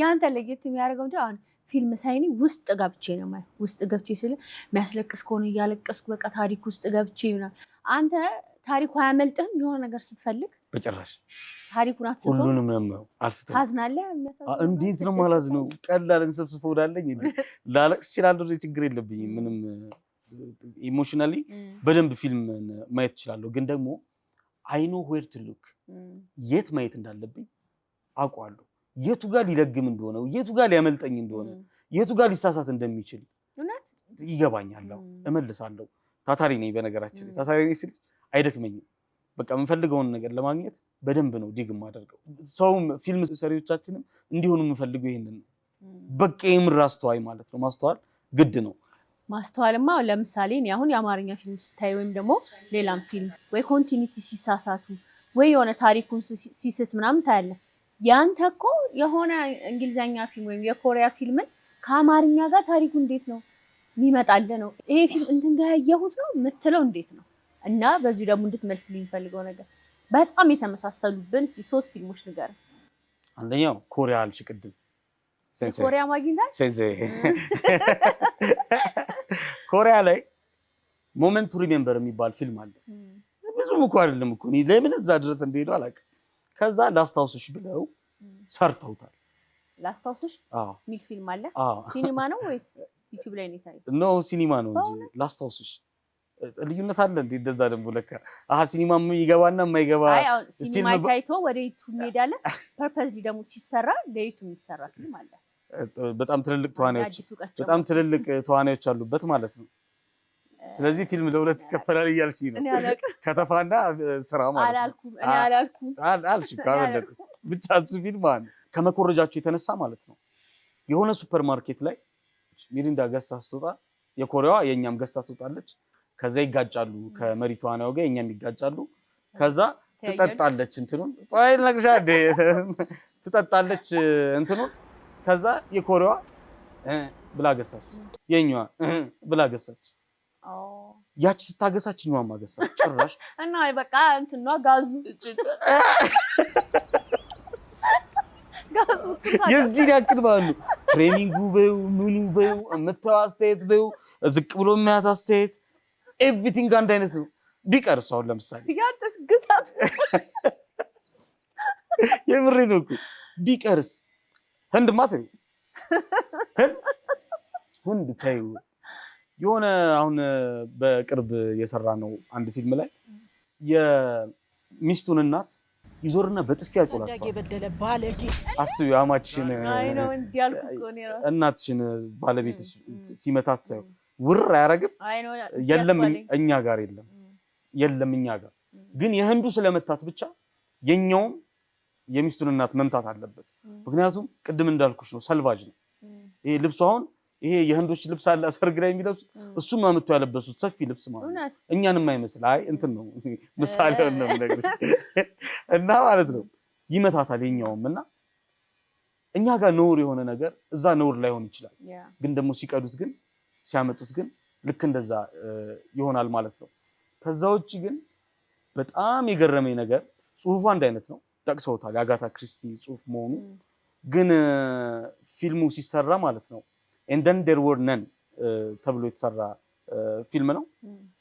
ያንተ ለየት የሚያደርገው እንጂ አሁን ፊልም ሳይኒ ውስጥ ገብቼ ነው ማለት ውስጥ ገብቼ ስለ የሚያስለቅስ ከሆነ እያለቀስኩ በቃ ታሪክ ውስጥ ገብቼ ይሆናል። አንተ ታሪኩ አያመልጥህም። የሆነ ነገር ስትፈልግ በጭራሽ ታሪኩን አትስቶ ሁሉንም ነው አልስተው ታዝናለህ። እንዴት ነው ማለት ነው? ቀላል እንሰብስፎ ወዳለኝ ላለቅስ እችላለሁ፣ ችግር የለብኝም ምንም። ኢሞሽናሊ በደንብ ፊልም ማየት እችላለሁ። ግን ደግሞ አይ ኖ ዌር ቱ ሉክ፣ የት ማየት እንዳለብኝ አውቀዋለሁ። የቱ ጋር ሊለግም እንደሆነ፣ የቱ ጋር ሊያመልጠኝ እንደሆነ፣ የቱ ጋር ሊሳሳት እንደሚችል ይገባኛል። እመልሳለሁ። ታታሪ ነኝ። በነገራችን ላይ ታታሪ ነኝ ስል አይደክመኝም። በቃ የምፈልገውን ነገር ለማግኘት በደንብ ነው ዲግ የማደርገው። ሰውም ፊልም ሰሪዎቻችንም እንዲሆኑ የምፈልገው ይሄንን ነው። በቃ የምር አስተዋይ ማለት ነው። ማስተዋል ግድ ነው። ማስተዋልማ ለምሳሌ እኔ አሁን የአማርኛ ፊልም ስታይ ወይም ደግሞ ሌላም ፊልም ወይ ኮንቲኒቲ ሲሳሳቱ ወይ የሆነ ታሪኩን ሲስት ምናምን ታያለህ። ያንተ እኮ የሆነ እንግሊዘኛ ፊልም ወይም የኮሪያ ፊልምን ከአማርኛ ጋር ታሪኩ እንዴት ነው የሚመጣልህ ነው። ይሄ ፊልም እንትን ጋር ያየሁት ነው የምትለው እንዴት ነው? እና በዚህ ደግሞ እንድትመልስልኝ የሚፈልገው ነገር በጣም የተመሳሰሉብን እስቲ 3 ፊልሞች ንገረኝ። አንደኛው ኮሪያ አልሽ ቅድም ኮሪያ ማግኝታል ሴንሴ ኮሪያ ላይ ሞመንት ቱ ሪሜምበር የሚባል ፊልም አለ። ብዙም እኮ አይደለም እኮ ለምን እዛ ድረስ እንደሄዱ አላውቅም። ከዛ ላስታውስሽ ብለው ሰርተውታል። ላስታውስሽ ሚል ፊልም አለ። ሲኒማ ነው ወይስ ዩቲዩብ ላይ ነው የታየው? ኖ ሲኒማ ነው እንጂ ላስታውስሽ ልዩነት አለ እንዴ? እንደዛ ደግሞ ለካ ሲኒማ ይገባና የማይገባ ሲኒማ ታይቶ ወደ ዩቲዩብ ሄዳለ። ፐርፐዝሊ ደግሞ ሲሰራ ለዩቲዩብ የሚሰራ ፊልም አለ። በጣም ትልልቅ ተዋናዮች አሉበት ማለት ነው። ስለዚህ ፊልም ለሁለት ይከፈላል እያልሽ ነው። ከተፋና ስራ ማለት ነው። እኔ አላልኩም አልሽ ካበለጥስ ብቻ እሱ ፊልም አለ። ከመኮረጃቸው የተነሳ ማለት ነው የሆነ ሱፐር ማርኬት ላይ ሚሪንዳ ገዝታ ስትወጣ የኮሪያዋ የኛም ገዝታ ትወጣለች። ከዛ ይጋጫሉ፣ ከመሪ ተዋናዩ ጋር የኛም ይጋጫሉ። ከዛ ትጠጣለች እንትኑን ቆይ ልነግርሽ አይደል ትጠጣለች እንትኑን። ከዛ የኮሪያዋ ብላ ገሳች፣ የኛዋ ብላ ገሳች። ያቺ ስታገሳች እኛዋ ማገሳች ጭራሽ እና በቃ እንትኗ ጋዙ የዚህ ያክል ማለት ነው። ትሬኒንጉ በው ምኑ በው የምታው አስተያየት በው ዝቅ ብሎ የሚያት አስተያየት ኤቭሪቲንግ አንድ አይነት ነው። ቢቀርስ አሁን ለምሳሌ ያንተስ ግዛቱ የምሬ ነው እኮ ቢቀርስ ህንድማ ተይው ህንድ ተይው። የሆነ አሁን በቅርብ የሰራ ነው አንድ ፊልም ላይ የሚስቱን እናት ይዞርና በጥፊ ያጮላቸዋል። አስቢ አማችሽን እናትሽን ባለቤትሽ ሲመታት ሳይሆን ውር አያረግም። የለም እኛ ጋር የለም እኛ ጋር ግን የህንዱ ስለመታት ብቻ የኛውም የሚስቱን እናት መምታት አለበት። ምክንያቱም ቅድም እንዳልኩሽ ነው ሰልቫጅ ነው ይሄ ልብሱ። አሁን ይሄ የህንዶች ልብስ አለ ሰርግ ላይ የሚለብሱት እሱም አመጡ ያለበሱት ሰፊ ልብስ ማለት ነው። እኛንም አይመስል አይ እንትን ነው ምሳሌው ነው ነገር እና ማለት ነው ይመታታል የኛውም እና እኛ ጋር ነውር የሆነ ነገር እዛ ነውር ላይሆን ይችላል፣ ግን ደግሞ ሲቀዱት ግን ሲያመጡት ግን ልክ እንደዛ ይሆናል ማለት ነው። ከዛ ውጪ ግን በጣም የገረመኝ ነገር ጽሁፉ አንድ አይነት ነው፣ ጠቅሰውታል የአጋታ ክሪስቲ ጽሁፍ መሆኑ ግን ፊልሙ ሲሰራ ማለት ነው and then there were none ተብሎ የተሰራ ፊልም ነው።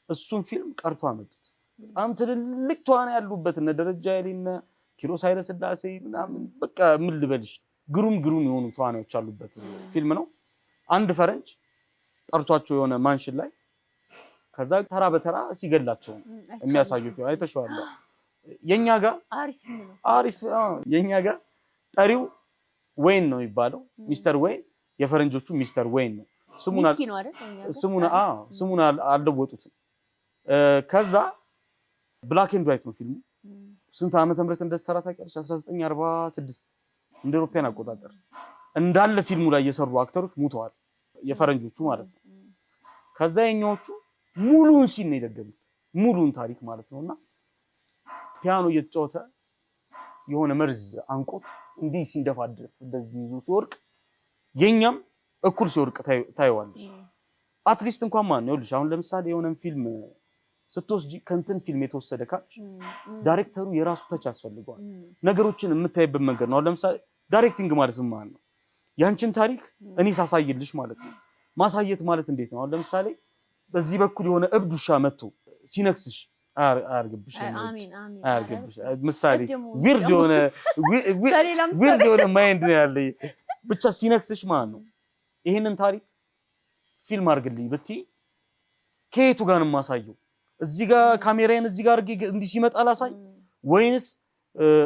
እሱን ፊልም ቀርቶ አመጡት። በጣም ትልልቅ ተዋናይ ያሉበት እነ ደረጃ ያሌነ ኪሮስ ኃይለ ሥላሴ ምናምን በቃ ምን ልበልሽ ግሩም የሆኑ ተዋናዮች ያሉበት ፊልም ነው። አንድ ፈረንጅ ጠርቷቸው የሆነ ማንሽን ላይ ከዛ ተራ በተራ ሲገላቸው የሚያሳዩ ፊልም አይተሽዋል። የኛ ጋር አሪፍ የኛ ጋር ጠሪው ወይን ነው የሚባለው ሚስተር ወይን፣ የፈረንጆቹ ሚስተር ወይን ነው ስሙን አልለወጡትም። ከዛ ብላክ ኤንድ ዋይት ነው ፊልሙ። ስንት ዓመተ ምህረት እንደተሰራ ታውቂያለሽ? 1946 እንደ አውሮፓውያን አቆጣጠር። እንዳለ ፊልሙ ላይ የሰሩ አክተሮች ሞተዋል፣ የፈረንጆቹ ማለት ነው። ከዛ የኛዎቹ ሙሉን ሲን ነው የደገሙት፣ ሙሉን ታሪክ ማለት ነውና ፒያኖ እየተጫወተ የሆነ መርዝ አንቆት እንዲህ ሲንደፋደፍ እንደዚህ ይዞ ሲወርቅ የኛም እኩል ሲወርቅ ታይዋለሽ። አትሊስት እንኳን ማን ነው ልጅ አሁን ለምሳሌ የሆነን ፊልም ስትወስጂ ከንትን ፊልም የተወሰደ ካች ዳይሬክተሩ የራሱ ተች ያስፈልገዋል። ነገሮችን የምታይበት መንገድ ነው። አሁን ለምሳሌ ዳይሬክቲንግ ማለት ምን ማለት ነው? ያንቺን ታሪክ እኔ ሳሳይልሽ ማለት ነው። ማሳየት ማለት እንዴት ነው? አሁን ለምሳሌ በዚህ በኩል የሆነ እብድ ውሻ መጥቶ ሲነክስሽ አያርግብሽ ምሳሌ ዊርድ የሆነ ማይንድ ነው ያለ ብቻ ሲነክስሽ ማለት ነው። ይሄንን ታሪክ ፊልም አድርግልኝ ብትይ ከየቱ ጋር ነው የማሳየው? እዚህ ጋር ካሜራዬን እዚህ ጋር አድርጌ እንዲህ ሲመጣ ላሳይ ወይንስ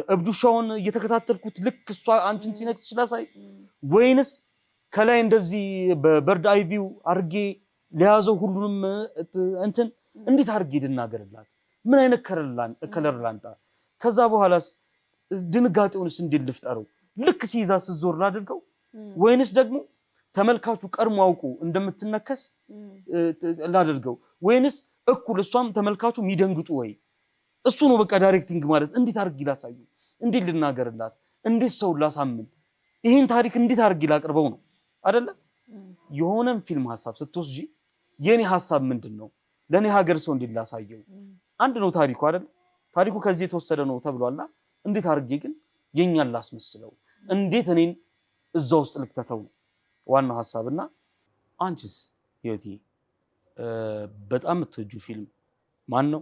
እብድ ውሻውን እየተከታተልኩት ልክ እሷ አንቺን ሲነክስሽ ላሳይ ወይንስ ከላይ እንደዚህ በበርድ አይ ቪው አድርጌ ለያዘው ሁሉንም እንትን እንዴት አድርጌ ልናገርላት? ምን አይነት ከለር ላንጣ? ከዛ በኋላስ ድንጋጤውንስ እንዴት ልፍጠረው? ልክ ሲይዛ ስትዞር ላድርገው ወይንስ ደግሞ ተመልካቹ ቀድሞ አውቁ እንደምትነከስ ላድርገው ወይንስ እኩል እሷም ተመልካቹ የሚደንግጡ ወይ? እሱ ነው በቃ ዳይሬክቲንግ ማለት። እንዴት አድርጌ ላሳዩ? እንዴት ልናገርላት? እንዴት ሰው ላሳምን? ይሄን ታሪክ እንዴት አድርጌ ላቅርበው ነው አይደለ? የሆነም ፊልም ሐሳብ ስትወስጂ የኔ ሐሳብ ምንድነው? ለኔ ሀገር ሰው እንዴት ላሳየው? አንድ ነው ታሪኩ አይደል? ታሪኩ ከዚህ የተወሰደ ነው ተብሏልና እንዴት አድርጌ ግን የኛን ላስመስለው? እንዴት እኔን እዛ ውስጥ ልክተተው ነው ዋናው ሐሳብና። አንቺስ ህይወቴ በጣም የምትወጂው ፊልም ማን ነው?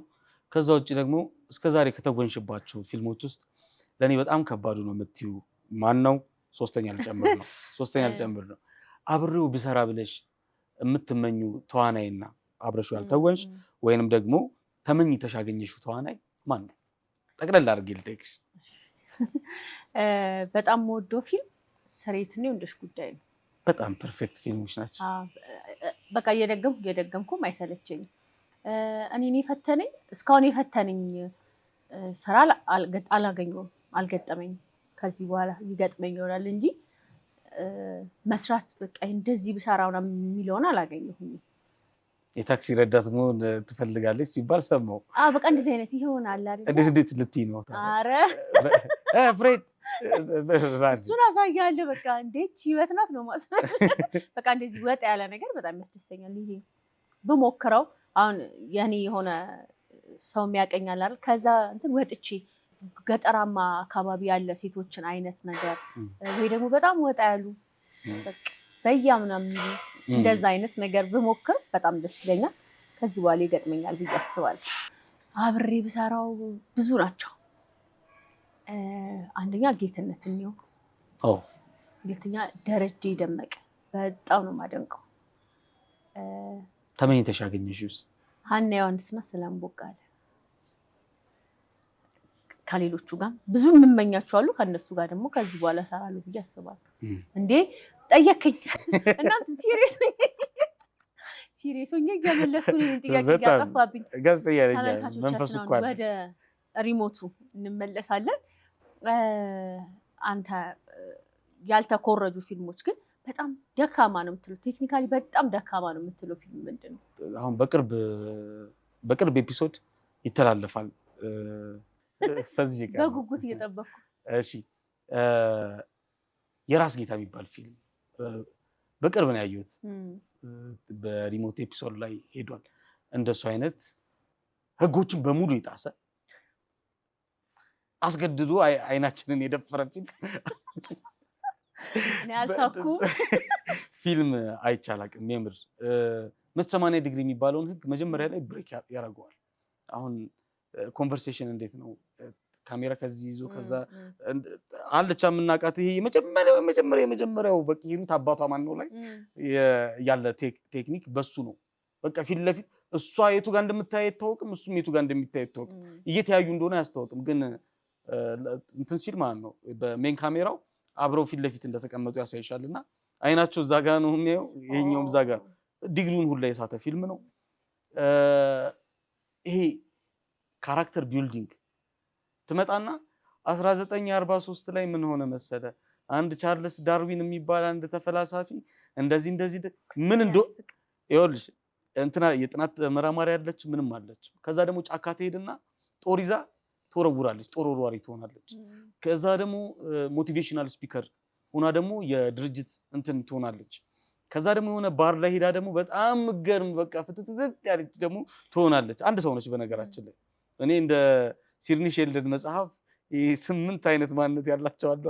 ከዛ ውጪ ደግሞ እስከዛሬ ከተጎንሽባቸው ፊልሞች ውስጥ ለኔ በጣም ከባዱ ነው የምትዩ ማን ነው? ሶስተኛ ልጨምር ነው አብሬው ብሰራ ብለሽ የምትመኙ ተዋናይና አብረሽው ያልተወንሽ ወይንም ደግሞ ተመኝተሽ ያገኘሽው ተዋናይ ማን ነው? ጠቅለል አድርጌ ልጠይቅሽ። በጣም የምወደው ፊልም ስሬትን የወንዶች ጉዳይ ነው። በጣም ፐርፌክት ፊልሞች ናቸው። በቃ እየደገምኩም አይሰለቸኝም። እኔን እስካሁን የፈተነኝ ስራ አላገኘሁም፣ አልገጠመኝም። ከዚህ በኋላ ይገጥመኝ ይሆናል እንጂ መስራት በቃ እንደዚህ ብሰራው ነው የሚለውን አላገኘሁም። የታክሲ ረዳት መሆን ትፈልጋለች ሲባል ሰማሁ። በቃ እንደዚህ አይነት ይሆናል አይደል? እንዴት ልትይ ነው? ኧረ ፍሬድ እሱን አሳያለሁ። በቃ እንዴት ህይወት ናት ነው ማለት በቃ እንደዚህ ወጥ ያለ ነገር በጣም ያስደስተኛል። ይሄ ብሞክረው አሁን የኔ የሆነ ሰው የሚያቀኛል አይደል? ከዛ እንትን ወጥቼ ገጠራማ አካባቢ ያለ ሴቶችን አይነት ነገር ወይ ደግሞ በጣም ወጣ ያሉ በቃ በያምናም እንደዛ አይነት ነገር ብሞክር በጣም ደስ ይለኛል። ከዚህ በኋላ ይገጥመኛል ብዬ አስባለሁ። አብሬ ብሰራው ብዙ ናቸው። አንደኛ ጌትነት ነው። ሁለተኛ ደረጀ ደመቀ በጣም ነው የማደንቀው። ተመኝተሽ ያገኘሽውስ? ሀና ዮሐንስና ሰላም ቦጋለ። ከሌሎቹ ጋር ብዙ የምመኛቸው አሉ። ከነሱ ጋር ደግሞ ከዚህ በኋላ እሰራለሁ ብዬ አስባለሁ። እንዴ ጠየከኝ እናንተ ሲሪየስ ሆኜ እየመለስኩ ነው። ጥያቄ ያጠፋብኝ ጋዜጠኛ ነኝ። መንፈሱ እኮ ወደ ሪሞቱ እንመለሳለን። አንተ ያልተኮረጁ ፊልሞች ግን በጣም ደካማ ነው የምትለው ቴክኒካሊ በጣም ደካማ ነው የምትለው ፊልም ምንድን ነው? አሁን በቅርብ ኤፒሶድ ይተላለፋል። በጉጉት እየጠበቅኩ። እሺ የራስ ጌታ የሚባል ፊልም በቅርብ ነው ያየሁት። በሪሞት ኤፒሶድ ላይ ሄዷል። እንደሱ አይነት ህጎችን በሙሉ የጣሰ አስገድዶ አይናችንን የደፈረ ፊልም አይቻላቅም። የምር 180 ዲግሪ የሚባለውን ህግ መጀመሪያ ላይ ብሬክ ያደርገዋል። አሁን ኮንቨርሴሽን እንዴት ነው ካሜራ ከዚህ ይዞ ከዛ አለቻ የምናውቃት ይሄ የመጀመሪያው በቃ ይሩት አባቷ ማን ነው ላይ ያለ ቴክኒክ በሱ ነው። በቃ ፊት ለፊት እሷ የቱ ጋር እንደምታይ አይታወቅም፣ እሱም የቱ ጋር እንደሚታይ አይታወቅም። እየተያዩ እንደሆነ አያስታወቅም። ግን እንትን ሲል ማለት ነው በሜን ካሜራው አብረው ፊት ለፊት እንደተቀመጡ ያሳይሻልና አይናቸው እዛ ጋር ነው የሚያየው፣ ይሄኛውም እዛ ጋር ዲግሪውን ሁላ የሳተ ፊልም ነው። ይሄ ካራክተር ቢልዲንግ ትመጣና 1943 ላይ ምን ሆነ መሰለ አንድ ቻርልስ ዳርዊን የሚባል አንድ ተፈላሳፊ እንደዚህ ምን ይኸውልሽ እንትና የጥናት መራማሪ ያለች ምንም አለች። ከዛ ደግሞ ጫካ ትሄድና ጦር ይዛ ትወረውራለች፣ ጦር ወርዋሪ ትሆናለች። ከዛ ደግሞ ሞቲቬሽናል ስፒከር ሆና ደግሞ የድርጅት እንትን ትሆናለች። ከዛ ደግሞ የሆነ ባር ላይ ሄዳ ደግሞ በጣም ምገርም በቃ ፍትትት ያለች ደግሞ ትሆናለች። አንድ ሰው ነች በነገራችን ላይ። እኔ እንደ ሲድኒ ሼልደን መጽሐፍ 8 አይነት ማንነት ያላቸው አሉ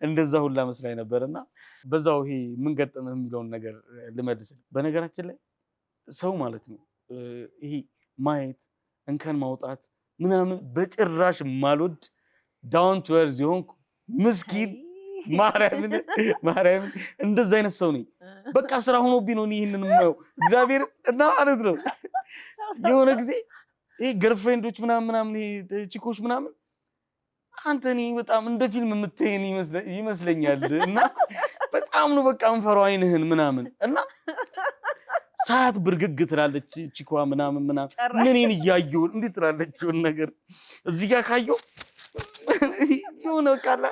እንደዛ ሁላ መስላኝ ነበርና በዛው ይሄ ምን ገጠመህ የሚለውን ነገር ልመልስ። በነገራችን ላይ ሰው ማለት ነው ይሄ ማየት እንከን ማውጣት ምናምን በጭራሽ ማልወድ ዳውን ቱ እርዝ የሆንኩ ምስኪን ማርያምን እንደዛ አይነት ሰው ነኝ። በቃ ስራ ሆኖብኝ ነው ይሄንን የማየው እግዚአብሔር እና ማለት ነው። የሆነ ጊዜ ይሄ ገርፍሬንዶች ምናምን ይሄ ቺኮች ምናምን አንተ እኔ በጣም እንደ ፊልም የምትሄን ይመስለኛል እና በጣም ነው በቃ እንፈራው አይንህን ምናምን እና ሰዓት ብርግግ ትላለች ቺኳ ምናምን ምንን እያየው እንዴት ትላለች ነገር እዚህ ጋር ካየው የሆነ ቃላ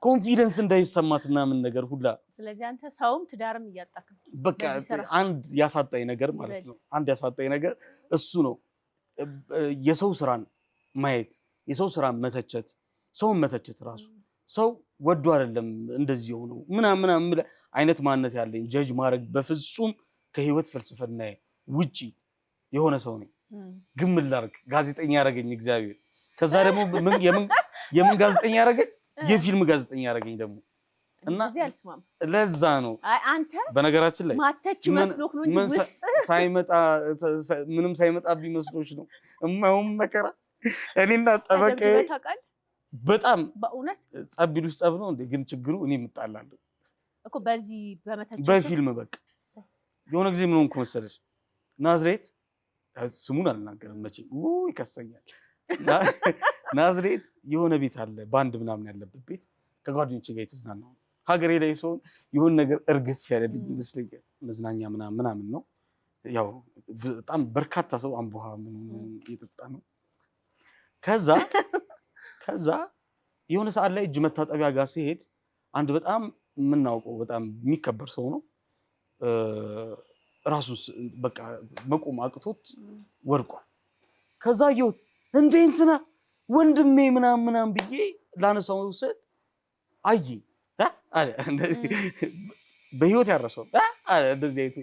ኮንፊደንስ እንዳይሰማት ምናምን ነገር ሁላ። ስለዚህ አንተ ሰውም ትዳርም እያጣክ በቃ አንድ ያሳጣኝ ነገር ማለት ነው። አንድ ያሳጣኝ ነገር እሱ ነው። የሰው ስራን ማየት፣ የሰው ስራን መተቸት፣ ሰውን መተቸት ራሱ ሰው ወዶ አይደለም እንደዚህ ሆኖ ምናምን አይነት ማንነት ያለኝ ጀጅ ማድረግ በፍጹም ከህይወት ፍልስፍና ውጪ የሆነ ሰው ነኝ። ግን ምን ላድርግ ጋዜጠኛ ያደረገኝ እግዚአብሔር። ከዛ ደግሞ የምን ጋዜጠኛ ያደረገኝ የፊልም ጋዜጠኛ ያደረገኝ ደግሞ እና ለዛ ነው አንተ በነገራችን ላይ ማተች መስሎክ ነው እንጂ ውስጥ ምንም ሳይመጣብኝ መስሎሽ ነው እማውም መከራ እኔና ጠበቄ በጣም በእውነት ጸብ ቢሉስ ጸብ ነው እንዴ? ግን ችግሩ እኔ እምጣላለሁ እኮ በዚህ በመተቸት በፊልም በቃ የሆነ ጊዜ ምን ሆንኩ መሰለሽ ናዝሬት ስሙን አልናገርም መቼም ይከሰኛል። ናዝሬት የሆነ ቤት አለ ባንድ ምናምን ያለበት ቤት ከጓደኞቼ ጋር የተዝናናው ሀገሬ ላይ ሰው የሆነ ነገር እርግፍ ያለልኝ ይመስለኛል። መዝናኛ ምናምን ነው ያው በጣም በርካታ ሰው አምቦሃ ምን እየጠጣ ነው። ከዛ የሆነ ሰዓት ላይ እጅ መታጠቢያ ጋር ሲሄድ አንድ በጣም የምናውቀው በጣም የሚከበር ሰው ነው ራሱ በቃ መቆም አቅቶት ወድቋል። ከዛ አየሁት እንዴ እንትና ወንድሜ ምናምን ብዬ ላነሳው ስል አየኝ አለ በህይወት ያረሰው አለ እንደዚህ አይቶ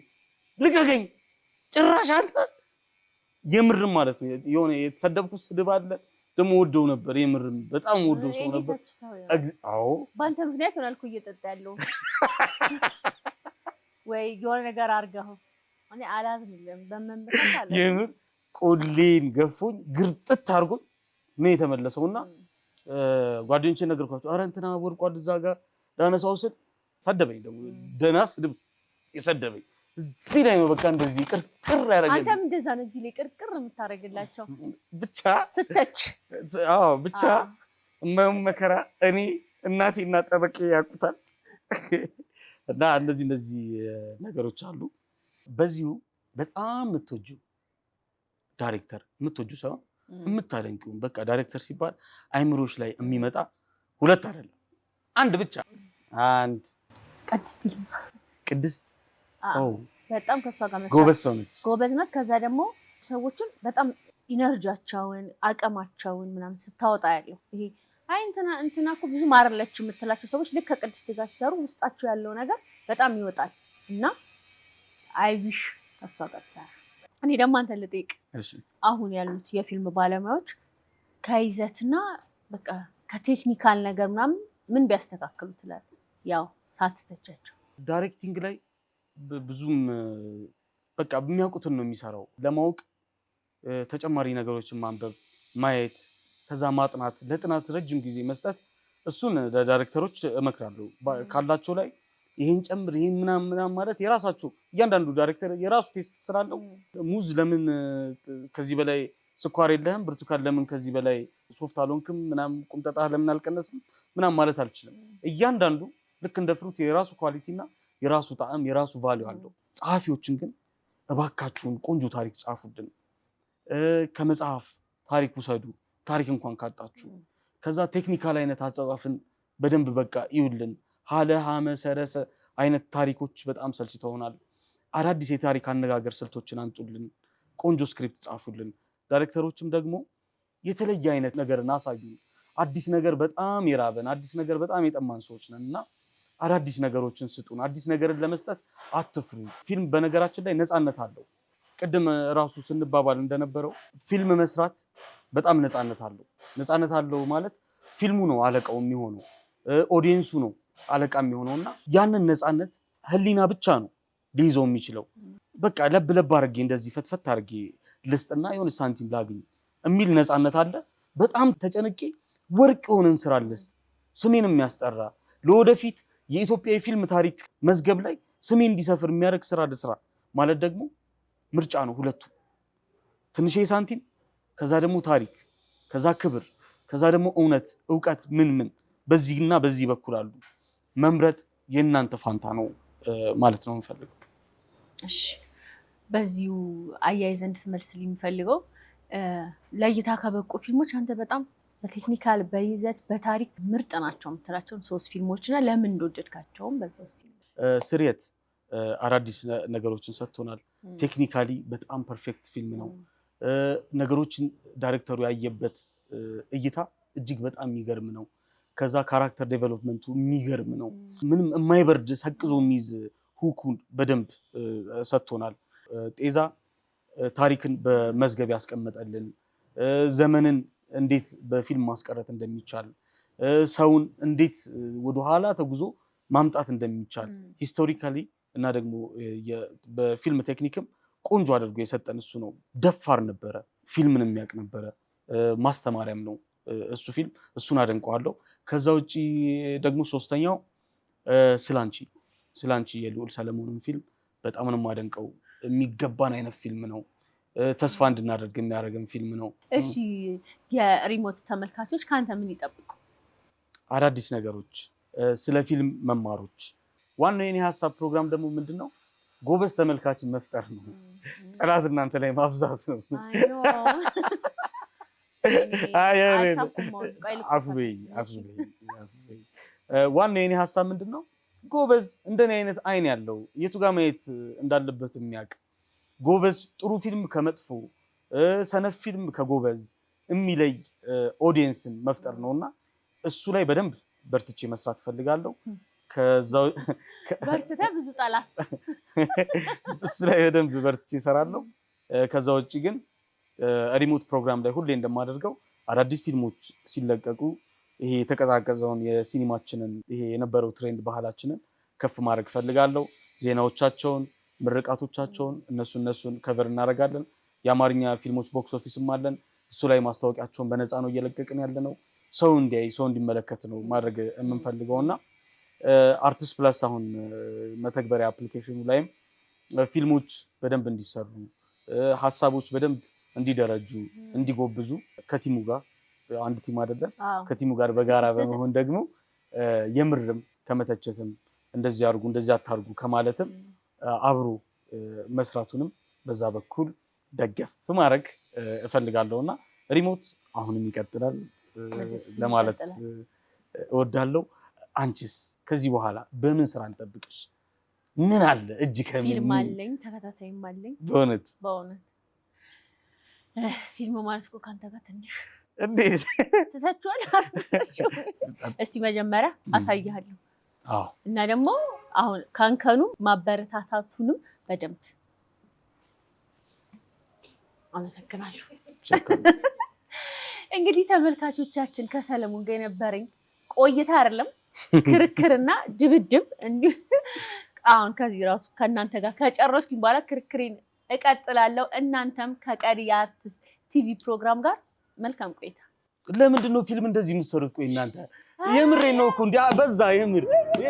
ልቀቀኝ ጭራሽ አንተ የምርም ማለት ነው የሆነ የተሰደብኩት ስድብ አለ ደግሞ ወደው ነበር የምርም በጣም ወደው ሰው ነበር። አዎ ባንተ ምክንያት ሆነ አልኩ እየጠጣ ያለው ወይ የሆነ ነገር አርጋው እኔ አላዝንም በመምጣት አለ የምር ቆሌን ገፎኝ ግርጥት አርጎኝ ነው የተመለሰውና ጓደኞቼ ነገርኳቸው። አረ እንትና ወርቋል እዛ ጋር ዳነሳው ስል ሰደበኝ። ደግሞ ደና ስድብ የሰደበኝ እዚህ ላይ ነው በቃ እንደዚህ ቅርቅር ያረጋል። አንተም እንደዛ ነው እዚህ ላይ ቅርቅር የምታረግላቸው ብቻ ስተች ብቻ እማየውም መከራ እኔ እናቴና ጠበቄ ያቁታል። እና እነዚህ ነገሮች አሉ። በዚሁ በጣም የምትወጂው ዳይሬክተር የምትወጂው ሰው የምታደንቂው በቃ ዳይሬክተር ሲባል አይምሮሽ ላይ የሚመጣ 2 አይደለም 1 ብቻ አንድ ቅድስት በጣም ከሷ ጋር መስራት ጎበዝ ሰው ነች። ጎበዝ ናት። ከዛ ደግሞ ሰዎችን በጣም ኢነርጂያቸውን አቅማቸውን ምናምን ስታወጣ ያለው ይሄ አይ እንትና እኮ ብዙ ማረለች የምትላቸው ሰዎች ልክ ከቅድስት ጋር ሲሰሩ ውስጣቸው ያለው ነገር በጣም ይወጣል እና አይ ዊሽ ከሷ ጋር ብሰራ። እኔ ደግሞ አንተ ልጠይቅ፣ አሁን ያሉት የፊልም ባለሙያዎች ከይዘትና በቃ ከቴክኒካል ነገር ምናምን ምን ቢያስተካክሉ ትላለህ? ያው ሳትተቻቸው ዳይሬክቲንግ ላይ ብዙም በቃ የሚያውቁትን ነው የሚሰራው። ለማወቅ ተጨማሪ ነገሮችን ማንበብ፣ ማየት፣ ከዛ ማጥናት፣ ለጥናት ረጅም ጊዜ መስጠት፣ እሱን ለዳይሬክተሮች እመክራለሁ። ካላቸው ላይ ይሄን ጨምር ይሄን ምናምን ማለት የራሳቸው እያንዳንዱ ዳይሬክተር የራሱ ቴስት ስላለው ሙዝ ለምን ከዚህ በላይ ስኳር የለህም፣ ብርቱካን ለምን ከዚህ በላይ ሶፍት አልሆንክም፣ ምናምን ቁምጠጣ ለምን አልቀነስም ምናምን ማለት አልችልም። እያንዳንዱ ልክ እንደ ፍሩት የራሱ ኳሊቲ እና የራሱ ጣዕም የራሱ ቫልዩ አለው። ጸሐፊዎችን ግን እባካችሁን ቆንጆ ታሪክ ጻፉልን። ከመጽሐፍ ታሪክ ውሰዱ፣ ታሪክ እንኳን ካጣችሁ። ከዛ ቴክኒካል አይነት አጻጻፍን በደንብ በቃ ይውልን። ሀለ ሀመ ሰረሰ አይነት ታሪኮች በጣም ሰልችተውናል። አዳዲስ የታሪክ አነጋገር ስልቶችን አንጡልን፣ ቆንጆ ስክሪፕት ጻፉልን። ዳይሬክተሮችም ደግሞ የተለየ አይነት ነገርን አሳዩን። አዲስ ነገር በጣም የራበን አዲስ ነገር በጣም የጠማን ሰዎች ነን እና አዳዲስ ነገሮችን ስጡን። አዲስ ነገርን ለመስጠት አትፍሩ። ፊልም በነገራችን ላይ ነፃነት አለው። ቅድም ራሱ ስንባባል እንደነበረው ፊልም መስራት በጣም ነፃነት አለው። ነፃነት አለው ማለት ፊልሙ ነው አለቃው የሚሆነው፣ ኦዲየንሱ ነው አለቃ የሚሆነውና ያንን ነፃነት ህሊና ብቻ ነው ሊይዘው የሚችለው። በቃ ለብ ለብ አድርጌ እንደዚህ ፈትፈት አድርጌ ልስጥና የሆነ ሳንቲም ላግኝ የሚል ነፃነት አለ። በጣም ተጨንቄ ወርቅ የሆነን ስራ ልስጥ ስሜን የሚያስጠራ ለወደፊት የኢትዮጵያ የፊልም ታሪክ መዝገብ ላይ ስሜ እንዲሰፍር የሚያደርግ ስራ ልስራ ማለት ደግሞ ምርጫ ነው። ሁለቱ ትንሽ ሳንቲም፣ ከዛ ደግሞ ታሪክ፣ ከዛ ክብር፣ ከዛ ደግሞ እውነት እውቀት ምን በዚህና በዚህ በኩል አሉ። መምረጥ የእናንተ ፋንታ ነው ማለት ነው የምፈልገው። እሺ፣ በዚሁ አያይዘ እንድትመልስልኝ የሚፈልገው ለእይታ ከበቁ ፊልሞች አንተ በጣም በቴክኒካል በይዘት በታሪክ ምርጥ ናቸው የምትላቸውን 3 ፊልሞችና ለምን እንደወደድካቸውም በዛ ውስጥ ስርየት አዳዲስ ነገሮችን ሰጥቶናል። ቴክኒካሊ በጣም ፐርፌክት ፊልም ነው። ነገሮችን ዳይሬክተሩ ያየበት እይታ እጅግ በጣም የሚገርም ነው። ከዛ ካራክተር ዴቨሎፕመንቱ የሚገርም ነው። ምንም የማይበርድ ሰቅዞ የሚይዝ ሁኩን በደንብ ሰጥቶናል። ጤዛ ታሪክን በመዝገብ ያስቀመጠልን፣ ዘመንን እንዴት በፊልም ማስቀረት እንደሚቻል፣ ሰውን እንዴት ወደኋላ ተጉዞ ማምጣት እንደሚቻል ሂስቶሪካሊ እና ደግሞ በፊልም ቴክኒክም ቆንጆ አድርጎ የሰጠን እሱ ነው። ደፋር ነበረ፣ ፊልምን የሚያውቅ ነበረ፣ ማስተማሪያም ነው እሱ ፊልም። እሱን አደንቀዋለሁ። ከዛ ውጪ ደግሞ 3ኛው ስላንቺ የልዑል ሰለሞንን ፊልም በጣም ነው የማደንቀው። የሚገባን አይነት ፊልም ነው። ተስፋ እንድናደርግ የሚያደርገን ፊልም ነው። እሺ፣ የሪሞት ተመልካቾች ከአንተ ምን ይጠብቁ? አዳዲስ ነገሮች፣ ስለ ፊልም መማሮች። ዋናው የኔ ሀሳብ ፕሮግራም ደግሞ ምንድነው? ጎበዝ ተመልካችን መፍጠር ነው። ጠላት እናንተ ላይ ማብዛት ነው። ዋናው የኔ ሀሳብ ምንድነው? ጎበዝ እንደኔ አይነት አይን ያለው የቱ ጋር ማየት እንዳለበት የሚያውቅ ጎበዝ፣ ጥሩ ፊልም ከመጥፎ ሰነፍ ፊልም ከጎበዝ የሚለይ ኦዲየንስን መፍጠር ነውና እሱ ላይ በደንብ በርትቼ መስራት ፈልጋለሁ። ከዛው በርትተህ ብዙ ጠላት እሱ ላይ በደንብ በርትቼ እሰራለሁ። ከዛ ውጪ ግን ሪሞት ፕሮግራም ላይ ሁሌ እንደማደርገው አዳዲስ ፊልሞች ሲለቀቁ ይሄ የተቀዛቀዘውን የሲኒማችንን ይሄ የነበረው ትሬንድ ባህላችንን ከፍ ማድረግ ፈልጋለሁ። ዜናዎቻቸውን፣ ምርቃቶቻቸውን እነሱን ከቨር እናደርጋለን። የአማርኛ ፊልሞች ቦክስ ኦፊስም አለን። እሱ ላይ ማስታወቂያቸውን በነፃ ነው እየለቀቅን ያለ ነው። ሰው እንዲያይ ሰው እንዲመለከት ነው ማድረግ የምንፈልገውና አርቲስት ፕላስ አሁን መተግበሪያ አፕሊኬሽኑ ላይም ፊልሞች በደንብ እንዲሰሩ፣ ሀሳቦች በደንብ እንዲደረጁ፣ እንዲጎብዙ ከቲሙ ጋር አንድ ቲም አይደለም ከቲሙ ጋር በጋራ በመሆን ደግሞ የምርም ከመተቸትም እንደዚህ አድርጉ እንደዚህ አታርጉ ከማለትም አብሮ መስራቱንም በዛ በኩል ደገፍ ማድረግ እፈልጋለሁና ሪሞት አሁንም ይቀጥላል ለማለት እወዳለሁ። አንቺስ ከዚህ በኋላ በምን ስራ እንጠብቅሽ? ምን አለ እጅ ከምን? ፊልም አለኝ፣ ተከታታይም አለኝ። በእውነት ፊልም ማለት እኮ ካንተ ጋር ትንሽ እንዴት ተታችኋል። እስቲ መጀመሪያ አሳይሃለሁ። እና ደግሞ አሁን ካንከኑ ማበረታታቱንም በደንብ አመሰግናለሁ። እንግዲህ ተመልካቾቻችን ከሰለሞን ጋር የነበረኝ ቆይታ አይደለም ክርክርና ድብድብ እንዲሁ አሁን ከዚህ ራሱ ከእናንተ ጋር ከጨረስኩኝ በኋላ ክርክሬን እቀጥላለሁ። እናንተም ከቀሪ የአርቲስት ቲቪ ፕሮግራም ጋር መልካም ቆይታ። ለምንድን ነው ፊልም እንደዚህ የምትሰሩት? ቆይ እናንተ የምሬ ነው እኮ እንዴ በዛ የምር እንዴ